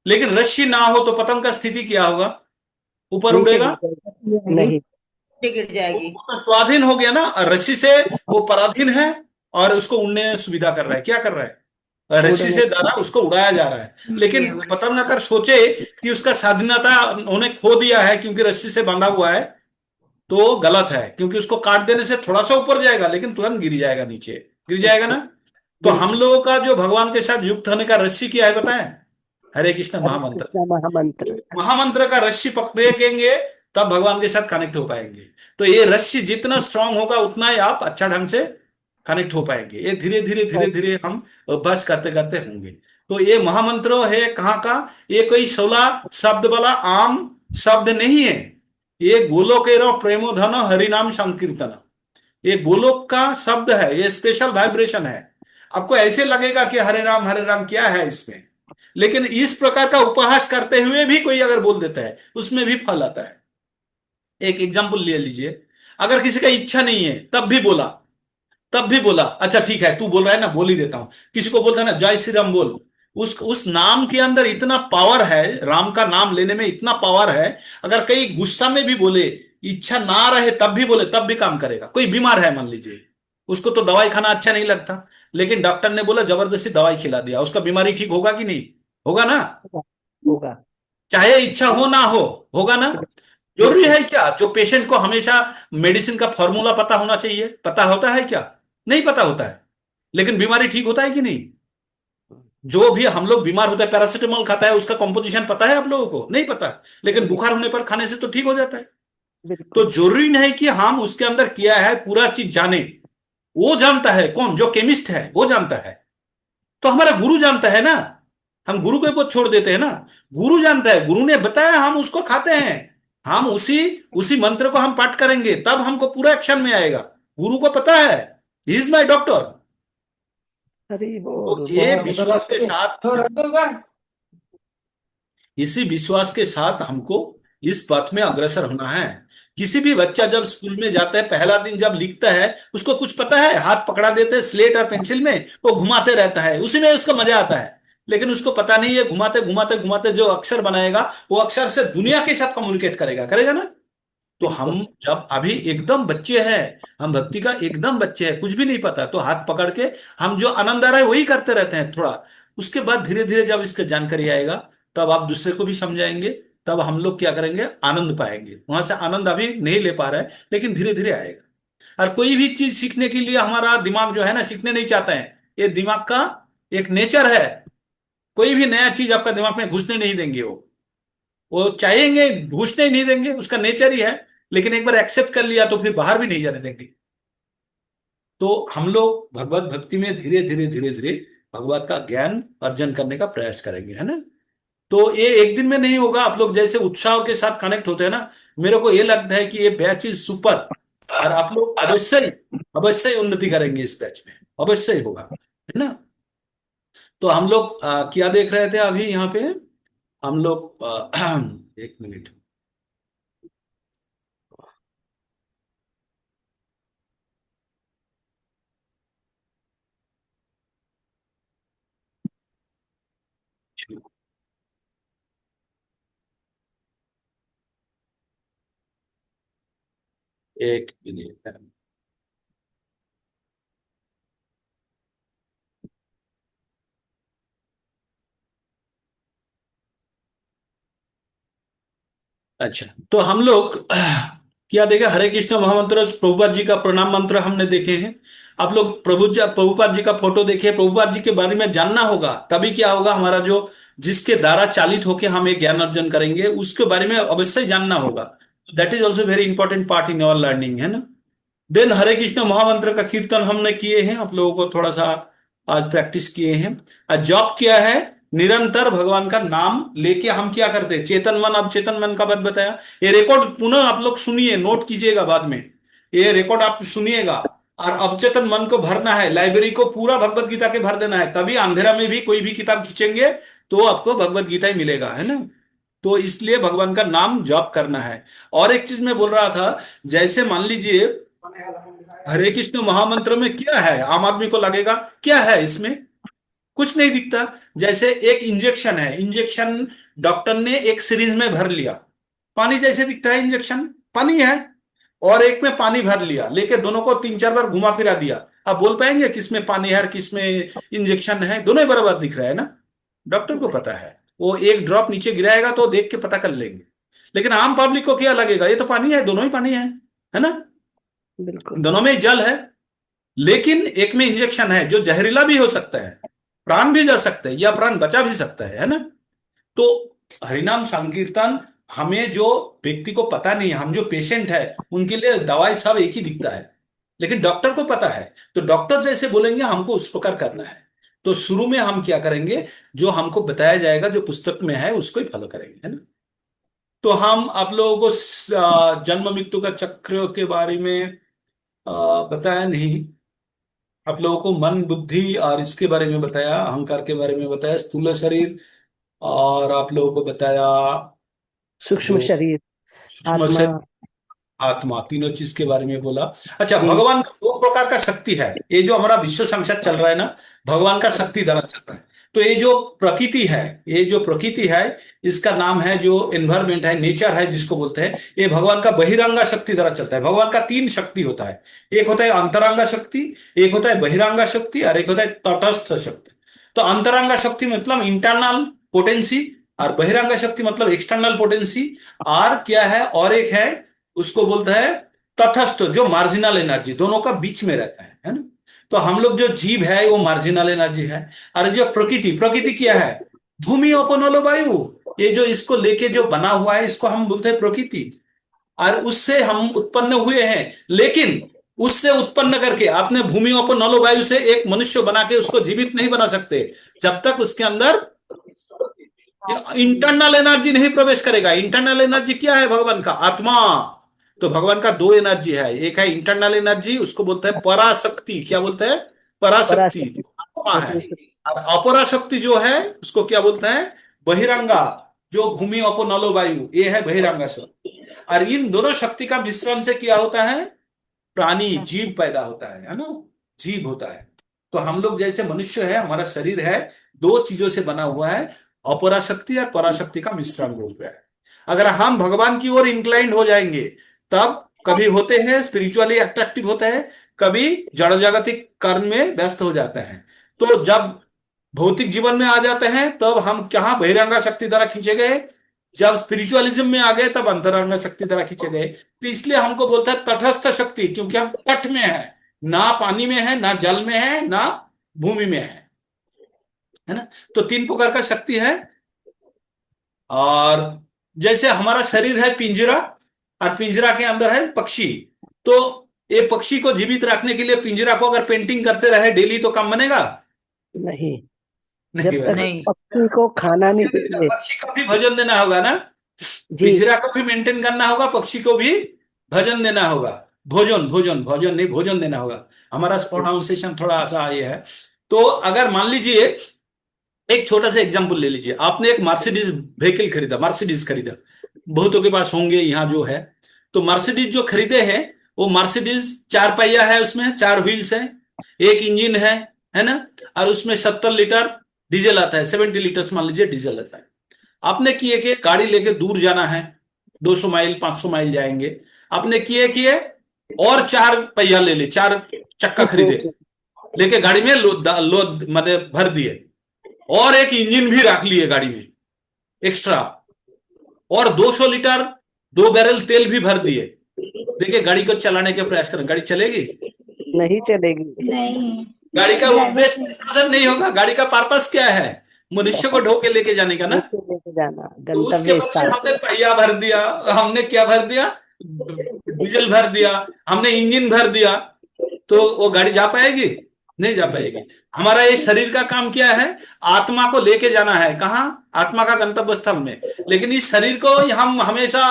लेकिन रस्सी ना हो तो पतंग का स्थिति क्या होगा? ऊपर नीचे उड़ेगा? गिर जाएगा। नहीं गिर जाएगी। वो तो स्वाधीन हो गया ना, और रस्सी से वो पराधीन है, और उसको उड़ने में सुविधा कर रहा है। क्या कर रहा है? रस्सी उड़ने से द्वारा उसको उड़ाया जा रहा है। लेकिन पतंग अगर सोचे कि उसका स्वाधीनता उन्होंने खो दिया है क्योंकि रस्सी से बंधा हुआ है, तो गलत है, क्योंकि उसको काट देने से थोड़ा सा ऊपर जाएगा, लेकिन तुरंत गिर जाएगा नीचे, गिर जाएगा ना। तो हम बिल्कुल लोगों का जो भगवान के साथ युक्त होने का रस्सी क्या है बताएं? हरे कृष्ण हरे महामंत्र। कृष्णा महामंत्र महामंत्र का रस्सी पकड़ेंगे तब भगवान के साथ कनेक्ट हो पाएंगे। तो ये रस्सी जितना स्ट्रांग होगा उतना ही आप अच्छा ढंग से कनेक्ट हो पाएंगे। ये धीरे धीरे धीरे धीरे हम अभ्यास करते करते होंगे। तो ये महामंत्र है कहाँ का? ये कोई 16 शब्द वाला आम शब्द नहीं है। ये गोलोकेरो प्रेमोधन हरिनाम संकीर्तन, ये गोलोक का शब्द है, ये स्पेशल वाइब्रेशन है। आपको ऐसे लगेगा कि हरे राम क्या है इसमें, लेकिन इस प्रकार का उपहास करते हुए भी कोई अगर बोल देता है उसमें भी फल आता है। एक एग्जाम्पल ले लीजिए, अगर किसी का इच्छा नहीं है तब भी बोला, तब भी बोला, अच्छा ठीक है तू बोल रहा है ना, बोल ही देता हूं। किसी को बोलता है ना जय श्री राम बोल, उस नाम के अंदर इतना पावर है, राम का नाम लेने में इतना पावर है। अगर कहीं गुस्सा में भी बोले, इच्छा ना रहे तब भी बोले, तब भी काम करेगा। कोई बीमार है मान लीजिए, उसको तो दवाई खाना अच्छा नहीं लगता, लेकिन डॉक्टर ने बोला जबरदस्ती दवाई खिला दिया, उसका बीमारी ठीक होगा कि नहीं? होगा ना। होगा चाहे इच्छा हो ना हो, होगा ना। जरूरी बिल्कुल है क्या जो पेशेंट को हमेशा मेडिसिन का फॉर्मूला पता होना चाहिए? पता होता है क्या? नहीं पता होता है। लेकिन बीमारी ठीक होता है कि नहीं? जो भी हम लोग बीमार होता है, पैरासिटामोल खाता है, उसका कॉम्पोजिशन पता है आप लोगों को? नहीं पता। लेकिन बुखार होने पर खाने से तो ठीक हो जाता है। तो बिल्कुल जरूरी नहीं कि हम उसके अंदर किया है पूरा चीज जाने। वो जानता है, कौन? जो केमिस्ट है वो जानता है। तो हमारा गुरु जानता है ना, हम गुरु को बहुत छोड़ देते हैं ना। गुरु जानता है, गुरु ने बताया, हम उसको खाते हैं। हम उसी उसी मंत्र को हम पाठ करेंगे तब हमको पूरा एक्शन में आएगा। गुरु को पता है he is my doctor. Hari तो बोल। ये विश्वास के साथ, इसी विश्वास के साथ हमको इस पथ में अग्रसर होना है। किसी भी बच्चा जब स्कूल में जाता है, पहला दिन जब लिखता है, उसको कुछ पता है? हाथ पकड़ा देते हैं स्लेट और पेंसिल में, वो घुमाते रहता है, उसी में उसको मजा आता है। लेकिन उसको पता नहीं है, घुमाते घुमाते घुमाते जो अक्षर बनाएगा, वो अक्षर से दुनिया के साथ कम्युनिकेट करेगा, करेगा ना। तो हम जब अभी एकदम बच्चे हैं, हम भक्ति का एकदम बच्चे हैं, कुछ भी नहीं पता, तो हाथ पकड़ के हम जो आनंद आ रहा है वही करते रहते हैं थोड़ा। उसके बाद धीरे धीरे जब इसका जानकारी आएगा, तब आप दूसरे को भी समझाएंगे, तब हम लोग क्या करेंगे, आनंद पाएंगे। वहां से आनंद अभी नहीं ले पा रहे हैं, लेकिन धीरे धीरे आएगा। और कोई भी चीज सीखने के लिए हमारा दिमाग जो है ना, सीखने नहीं चाहते हैं। ये दिमाग का एक नेचर है, कोई भी नया चीज आपका दिमाग में घुसने नहीं देंगे। वो चाहेंगे, घुसने ही नहीं देंगे, उसका नेचर ही है। लेकिन एक बार एक्सेप्ट कर लिया तो फिर बाहर भी नहीं जाने देंगे। तो हम लोग भगवत भक्ति में धीरे धीरे धीरे धीरे भगवत का ज्ञान अर्जन करने का प्रयास करेंगे, है ना। तो ये एक दिन में नहीं होगा। आप लोग जैसे उत्साह के साथ कनेक्ट होते हैं ना, मेरे को ये लगता है कि ये बैच इज सुपर, और आप लोग अवश्य ही उन्नति करेंगे इस बैच में, अवश्य ही होगा, है ना। तो हम लोग क्या देख रहे थे अभी यहाँ पे, हम लोग एक मिनट, एक मिनट। अच्छा, तो हम लोग क्या देखे, हरे कृष्ण महामंत्र, प्रभुपाद जी का प्रणाम मंत्र हमने देखे हैं। आप लोग प्रभुपाद जी का फोटो देखिए। प्रभुपाद जी के बारे में जानना होगा, तभी क्या होगा, हमारा जो जिसके द्वारा चालित होकर हम एक ज्ञान अर्जन करेंगे, उसके बारे में अवश्य जानना होगा। That is also very important part in our learning, है ना। देन हरे कृष्ण महामंत्र का कीर्तन हमने किए हैं, आप लोगों को थोड़ा सा आज प्रैक्टिस किए हैं। और जॉब क्या है, निरंतर भगवान का नाम लेके हम क्या करते हैं, चेतन मन, अब चेतन मन का बात बताया। ये रिकॉर्ड पुनः आप लोग सुनिए, नोट कीजिएगा बाद में, ये रिकॉर्ड आप सुनिएगा। और अवचेतन मन को भरना है, लाइब्रेरी को पूरा भगवत गीता के भर देना है, तभी अंधेरा में भी कोई भी किताब खींचेंगे तो आपको भगवत गीता ही मिलेगा, है ना। तो इसलिए भगवान का नाम जप करना है। और एक चीज मैं बोल रहा था, जैसे मान लीजिए हरे कृष्ण महामंत्र में क्या है, आम आदमी को लगेगा क्या है इसमें, कुछ नहीं दिखता। जैसे एक इंजेक्शन है, इंजेक्शन डॉक्टर ने एक सीरीज में भर लिया, पानी जैसे दिखता है, इंजेक्शन पानी है। और एक में पानी भर लिया, लेके दोनों को 3-4 बार घुमा फिरा दिया, आप बोल पाएंगे किसमें पानी है और किसमें इंजेक्शन है? दोनों ही बराबर दिख रहा है ना। डॉक्टर को पता है, वो एक ड्रॉप नीचे गिराएगा तो देख के पता कर लेंगे। लेकिन आम पब्लिक को क्या लगेगा, ये तो पानी है, दोनों ही पानी है ना, बिल्कुल। दोनों में जल है। लेकिन एक में इंजेक्शन है जो जहरीला भी हो सकता है, प्राण भी जा सकते हैं या प्राण बचा भी सकता है ना। तो हरिनाम संकीर्तन, हमें जो व्यक्ति को पता नहीं है, हम जो पेशेंट है, उनके लिए दवाई सब एक ही दिखता है, लेकिन डॉक्टर को पता है। तो डॉक्टर जैसे बोलेंगे हमको उस प्रकार करना है। तो शुरू में हम क्या करेंगे, जो हमको बताया जाएगा, जो पुस्तक में है, उसको ही फॉलो करेंगे, है ना। तो हम आप लोगों को जन्म मृत्यु का चक्र के बारे में बताया नहीं, आप लोगों को मन बुद्धि और इसके बारे में बताया, अहंकार के बारे में बताया, स्थूल शरीर, और आप लोगों को बताया सूक्ष्म जो शरीर, सूक्ष्म आत्मा। शरीर, आत्मा, तीनों चीज के बारे में बोला। अच्छा, जी। भगवान का दो प्रकार का शक्ति है। ये जो हमारा विश्व संसार चल रहा है ना, भगवान का शक्ति द्वारा चल रहा है। तो ये जो प्रकृति है, ये जो प्रकृति है, इसका नाम है जो एनवायरमेंट है, नेचर है जिसको बोलते हैं, ये भगवान का बहिरंगा शक्ति द्वारा चलता है। भगवान का 3 शक्ति होता है, एक होता है अंतरंगा शक्ति, एक होता है बहिरंगा शक्ति, और एक होता है तटस्थ शक्ति। तो अंतरंगा शक्ति मतलब इंटरनल पोटेंसी, और बहिरंगा शक्ति मतलब एक्सटर्नल पोटेंसी। और क्या है, और एक है उसको बोलता है तटस्थ, जो मार्जिनल एनर्जी, दोनों का बीच में रहता है ना। तो हम लोग जो जीव है वो मार्जिनल एनर्जी है। और जो प्रकृति क्या है, भूमि ओपन वायु, ये जो इसको लेके जो बना हुआ है, इसको हम बोलते हैं प्रकृति। और उससे हम उत्पन्न हुए हैं, लेकिन उससे उत्पन्न करके आपने भूमि ओपन वायु से एक मनुष्य बना के उसको जीवित नहीं बना सकते जब तक उसके अंदर इंटरनल एनर्जी नहीं प्रवेश करेगा। इंटरनल एनर्जी क्या है भगवान का, आत्मा। तो भगवान का दो एनर्जी है, एक है इंटरनल एनर्जी, उसको बोलते हैं पराशक्ति। क्या बोलते हैं? पराशक्ति, पराशक्ति, जो आत्मा है। दूसरी और अपराशक्ति जो है उसको क्या बोलते हैं? बहिरंगा, जो भूमि अप नलो वायु, ये है बहिरंगा शक्ति। और इन दोनों शक्ति का मिश्रण से क्या होता है? प्राणी, जीव पैदा होता है ना, जीव होता है। तो हम लोग जैसे मनुष्य है, हमारा शरीर है, दो चीजों से बना हुआ है, अपराशक्ति और पराशक्ति का मिश्रण हो गया है। अगर हम भगवान की ओर इंक्लाइंड हो जाएंगे, तब कभी होते हैं स्पिरिचुअली अट्रैक्टिव होते हैं, कभी जड़ जागतिक कर्म में व्यस्त हो जाते हैं। तो जब भौतिक जीवन में आ जाते हैं, तब हम कहाँ बहिरंगा शक्ति द्वारा खींचे गए, जब स्पिरिचुअलिज्म में आ गए तब अंतरंगा शक्ति द्वारा खींचे गए। तो इसलिए हमको बोलता है तटस्थ शक्ति, क्योंकि हम तट में है, ना पानी में है, ना जल में है, ना भूमि में है ना। तो तीन प्रकार का शक्ति है। और जैसे हमारा शरीर है पिंजरा, और पिंजरा के अंदर है पक्षी। तो ये पक्षी को जीवित रखने के लिए पिंजरा को अगर पेंटिंग करते रहे डेली, तो काम बनेगा? नहीं, नहीं जब तक बनेगा। नहीं। पक्षी को खाना नहीं देंगे। पक्षी को भी भोजन देना होगा ना, जी, पिंजरा को भी मेंटेन करना होगा, पक्षी को भी भोजन देना होगा। भोजन भोजन भोजन नहीं, भोजन देना होगा। हमारा प्रोनाउंसिएशन थोड़ा सा ये है। तो अगर मान लीजिए, एक छोटा सा एग्जांपल ले लीजिए, आपने एक मर्सिडीज व्हीकल खरीदा, मर्सिडीज खरीदा, बहुतों के पास होंगे यहाँ जो है। तो मर्सिडीज जो खरीदे हैं, वो मर्सिडीज 4 पहिया है, उसमें 4 व्हील्स है, एक इंजन है ना, और उसमें 70 लीटर डीजल आता है, 70 लीटर मान लीजिए डीजल आता है। आपने किए कि गाड़ी लेके दूर जाना है, 200 माइल 500 माइल जाएंगे, आपने किए और 4 पहिया ले ले, 4 चक्का खरीदे, लेके गाड़ी में लोड मतलब भर दिए, और एक इंजन भी रख लिए गाड़ी में एक्स्ट्रा, और 200 लीटर 2 बैरल तेल भी भर दिए। देखिए गाड़ी को चलाने के प्रयास करें, गाड़ी चलेगी? नहीं चलेगी। नहीं, गाड़ी का उद्देश्य साधन नहीं होगा। गाड़ी का पर्पस क्या है? मनुष्य को ढो के लेके जाने का ना। लेके जाना तो उसके गंतव्य बदले स्थान। हमने पहिया भर दिया, हमने क्या भर दिया? डीजल भर दिया, हमने इंजन भर दिया, तो वो गाड़ी जा पाएगी? नहीं जा पाएगी। हमारा ये शरीर का काम क्या है? आत्मा को लेके जाना है। कहाँ? आत्मा का गंतव्य स्थल में। लेकिन इस शरीर को हम हमेशा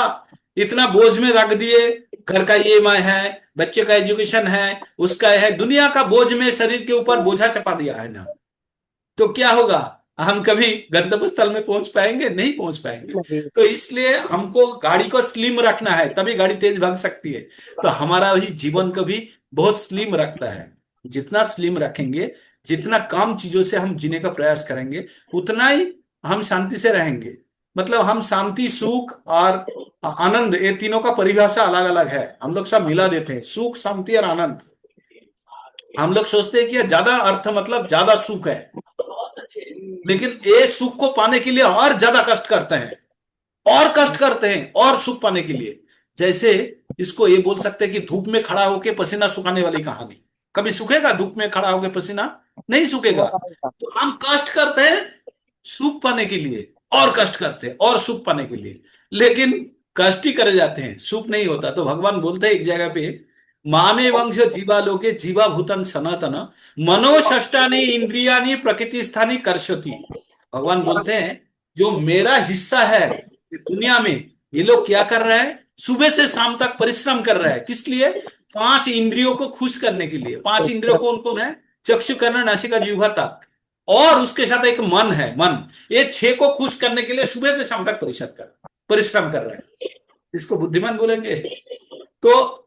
इतना बोझ में रख दिए, घर का ईएमआई है, बच्चे का एजुकेशन है, उसका है, दुनिया का बोझ में शरीर के ऊपर बोझा चपा दिया है ना। तो क्या होगा? हम कभी गंतव्य स्थल में पहुंच पाएंगे? नहीं पहुंच पाएंगे। नहीं, तो इसलिए हमको गाड़ी को स्लिम रखना है, तभी गाड़ी तेज भाग सकती है। तो हमारा ही जीवन को भी बहुत स्लिम रखता है। जितना स्लिम रखेंगे, जितना कम चीजों से हम जीने का प्रयास करेंगे, उतना ही हम शांति से रहेंगे। मतलब हम शांति, सुख और आनंद, ये तीनों का परिभाषा अलग अलग है। हम लोग सब मिला देते हैं, सुख, शांति और आनंद। हम लोग सोचते हैं कि ज्यादा अर्थ मतलब ज्यादा सुख है, लेकिन ये सुख को पाने के लिए और ज्यादा कष्ट करते हैं, और कष्ट करते हैं और सुख पाने के लिए। जैसे इसको ये बोल सकते हैं कि धूप में खड़ा होकर पसीना सुखाने वाली कहानी। कभी सूखेगा धूप में खड़ा होकर पसीना? नहीं सूखेगा। तो हम कष्ट करते हैं सुख पाने के लिए, और कष्ट करते हैं और सुख पाने के लिए, लेकिन कष्ट ही करे जाते हैं, सुख नहीं होता। तो भगवान बोलते हैं एक जगह पे, मामे वंश जीवालोके जीवाभूतन सनातन मनोषष्टानि इंद्रियानि प्रकृति स्थानी कर्षति। भगवान बोलते हैं जो मेरा हिस्सा है दुनिया में, ये लोग क्या कर रहे हैं? सुबह से शाम तक परिश्रम कर रहे हैं। किस लिए? 5 इंद्रियों को खुश करने के लिए। 5 इंद्रियों कौन कौन है? चक्षु, कर्ण, नासिका, जिह्वा तक, और उसके साथ एक मन है, मन। ये 6 को खुश करने के लिए सुबह से शाम तक परिश्रम कर रहे हैं। इसको बुद्धिमान बोलेंगे। तो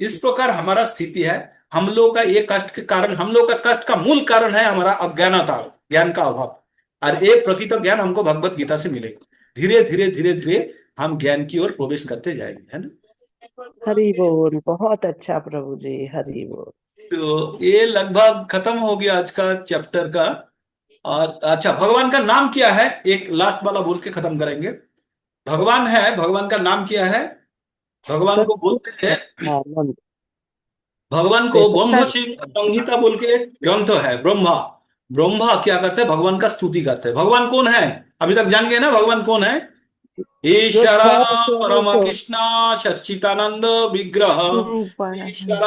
इस प्रकार हमारा स्थिति है। हम लोग का ये कष्ट के कारण, हम लोग का कष्ट का मूल कारण है हमारा अज्ञानता, ज्ञान का अभाव। और एक प्रकृत ज्ञान हमको भगवत गीता से मिलेगा। धीरे धीरे धीरे धीरे हम ज्ञान की ओर प्रवेश करते जाएंगे, है ना। हरि बोल, बहुत अच्छा प्रभु जी, हरि बोल। तो ये लगभग खत्म हो गया आज का चैप्टर का। और अच्छा, भगवान का नाम क्या है? एक लास्ट वाला बोल के खत्म करेंगे। भगवान है, भगवान का नाम क्या है? भगवान को बोलते हैं, आनंद। भगवान को ब्रह्म संहिता बोल के ग्रंथ है। ब्रह्मा क्या करते हैं? भगवान का स्तुति करते हैं। भगवान कौन है? अभी तक जान गए ना भगवान कौन है? ईश्वर परम कृष्ण सच्चिदानंद विग्रह, ईश्वर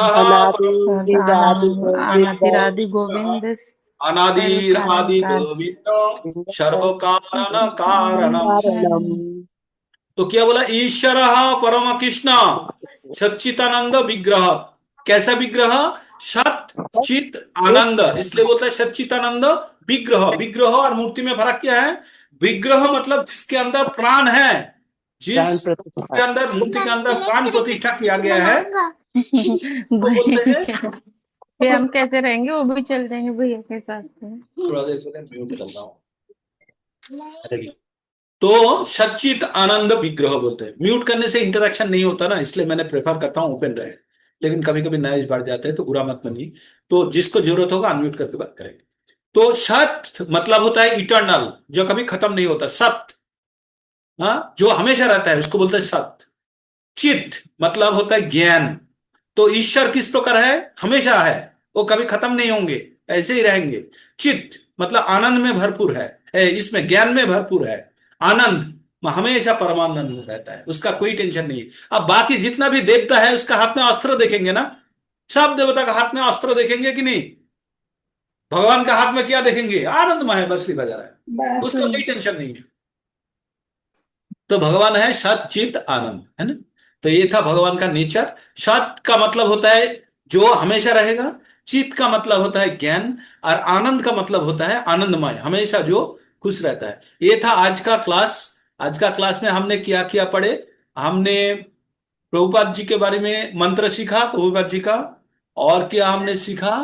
अनादिरादि गोविंद अनादिरादि गोविंद सर्व कारण कारणम। तो क्या बोला, ईश्वर परम कृष्ण सच्चिदानंद विग्रह। कैसा विग्रह? सत चित आनंद, इसलिए बोलता है सच्चिदानंद विग्रह। विग्रह और मूर्ति में फर्क क्या है? विग्रह मतलब जिसके अंदर प्राण है, प्राण जिसके प्रतिष्ठा। अंदर, मूर्ति के अंदर प्राण प्रतिष्ठा किया गया है, तो बोलते हैं। फिर हम कैसे रहेंगे, वो भी चल देंगे भैया के साथ में। थोड़ा देर के लिए म्यूट कर रहा हूँ। तो सच्चित आनंद विग्रह बोलते हैं। म्यूट करने से इंटरेक्शन नहीं होता ना, इसलिए मैंने प्रेफर करता हूँ ओपन रहे, लेकिन कभी कभी नॉइज बढ़ जाता है तो बुरा मत मानिए। तो जिसको जरूरत होगा अनम्यूट करके बात करेंगे। तो सत मतलब होता है इटर्नल, जो कभी खत्म नहीं होता, सत। हाँ, जो हमेशा रहता है उसको बोलते हैं सत। चित मतलब होता है ज्ञान। तो ईश्वर किस प्रकार है? हमेशा है, वो कभी खत्म नहीं होंगे, ऐसे ही रहेंगे। चित मतलब आनंद में भरपूर है, इसमें ज्ञान में भरपूर है, आनंद हमेशा परमानंद में रहता है, उसका कोई टेंशन नहीं है। अब बाकी जितना भी देवता है उसका हाथ में अस्त्र देखेंगे ना, सब देवता का हाथ में अस्त्र देखेंगे कि नहीं? भगवान का हाथ में क्या देखेंगे? आनंदमय है, बंसरी बजा रहा है, उसका कोई टेंशन नहीं है। तो भगवान है सत चित आनंद, है ना। तो ये था भगवान का नेचर। सत का मतलब होता है जो हमेशा रहेगा, चित का मतलब होता है ज्ञान, और आनंद का मतलब होता है आनंदमय, हमेशा जो खुश रहता है। ये था आज का क्लास। आज का क्लास में हमने क्या किया पढ़े? हमने प्रभुपाद जी के बारे में मंत्र सीखा, प्रभुपाद जी का। और क्या हमने सीखा?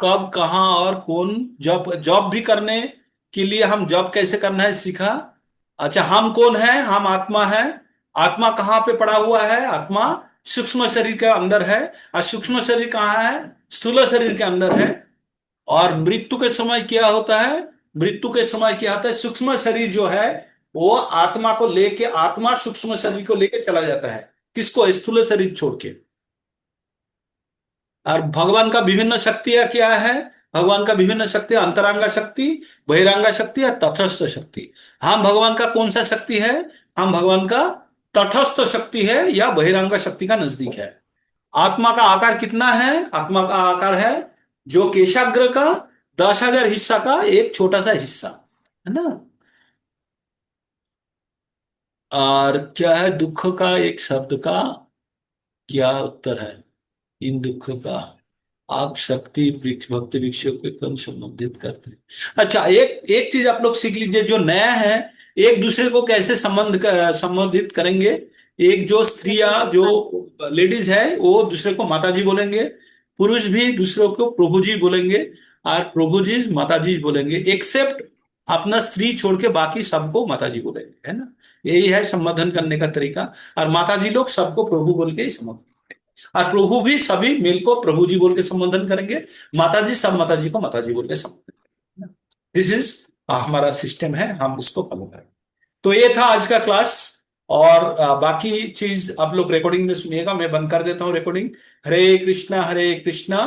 कब, कहाँ और कौन जॉब, जॉब भी करने के लिए हम जॉब कैसे करना है सीखा। अच्छा, हम कौन है? हम आत्मा है। आत्मा कहाँ पे पड़ा हुआ है? आत्मा सूक्ष्म शरीर के अंदर है। और सूक्ष्म शरीर कहाँ है? स्थूल शरीर के अंदर है। और मृत्यु के समय क्या होता है? मृत्यु के समय क्या होता है? सूक्ष्म शरीर जो है वो आत्मा को लेके, आत्मा सूक्ष्म शरीर को लेके चला जाता है। किसको? स्थूल शरीर छोड़ के। और भगवान का विभिन्न शक्तियां क्या है? भगवान का विभिन्न शक्ति, अंतरांगा शक्ति, बहिरांगा शक्ति और तटस्थ शक्ति। हम भगवान का कौन सा शक्ति है? हम भगवान का तटस्थ शक्ति है या बहिरांगा शक्ति का नजदीक है। आत्मा का आकार कितना है? आत्मा का आकार है जो केशाग्र का 10,000 हिस्सा का एक छोटा सा हिस्सा, है ना। और क्या है दुख का एक शब्द का क्या उत्तर है? इन दुख का आप शक्ति भक्ति वृक्ष के कौन संबंधित करते हैं? अच्छा, एक एक चीज आप लोग सीख लीजिए, जो नया है, एक दूसरे को कैसे संबोधित करेंगे। एक जो स्त्रियां, जो लेडीज है, वो दूसरे को माता जी बोलेंगे, पुरुष भी दूसरों को प्रभु जी बोलेंगे, और प्रभु जी माता जी बोलेंगे, एक्सेप्ट अपना स्त्री छोड़ के बाकी सबको माता जी बोलेंगे, है ना। यही है संबोधन करने का तरीका। और माता जी लोग सबको प्रभु बोल के ही संबोधन, और प्रभु भी सभी मेल को प्रभु जी बोल के संबोधन करेंगे, माता जी सब माता जी को माता जी बोल के संबोधन। दिस इज हमारा सिस्टम है, हम इसको फॉलो करेंगे। तो ये था आज का क्लास। और बाकी चीज आप लोग रिकॉर्डिंग में सुनिएगा। मैं बंद कर देता हूँ रिकॉर्डिंग। हरे कृष्णा हरे कृष्णा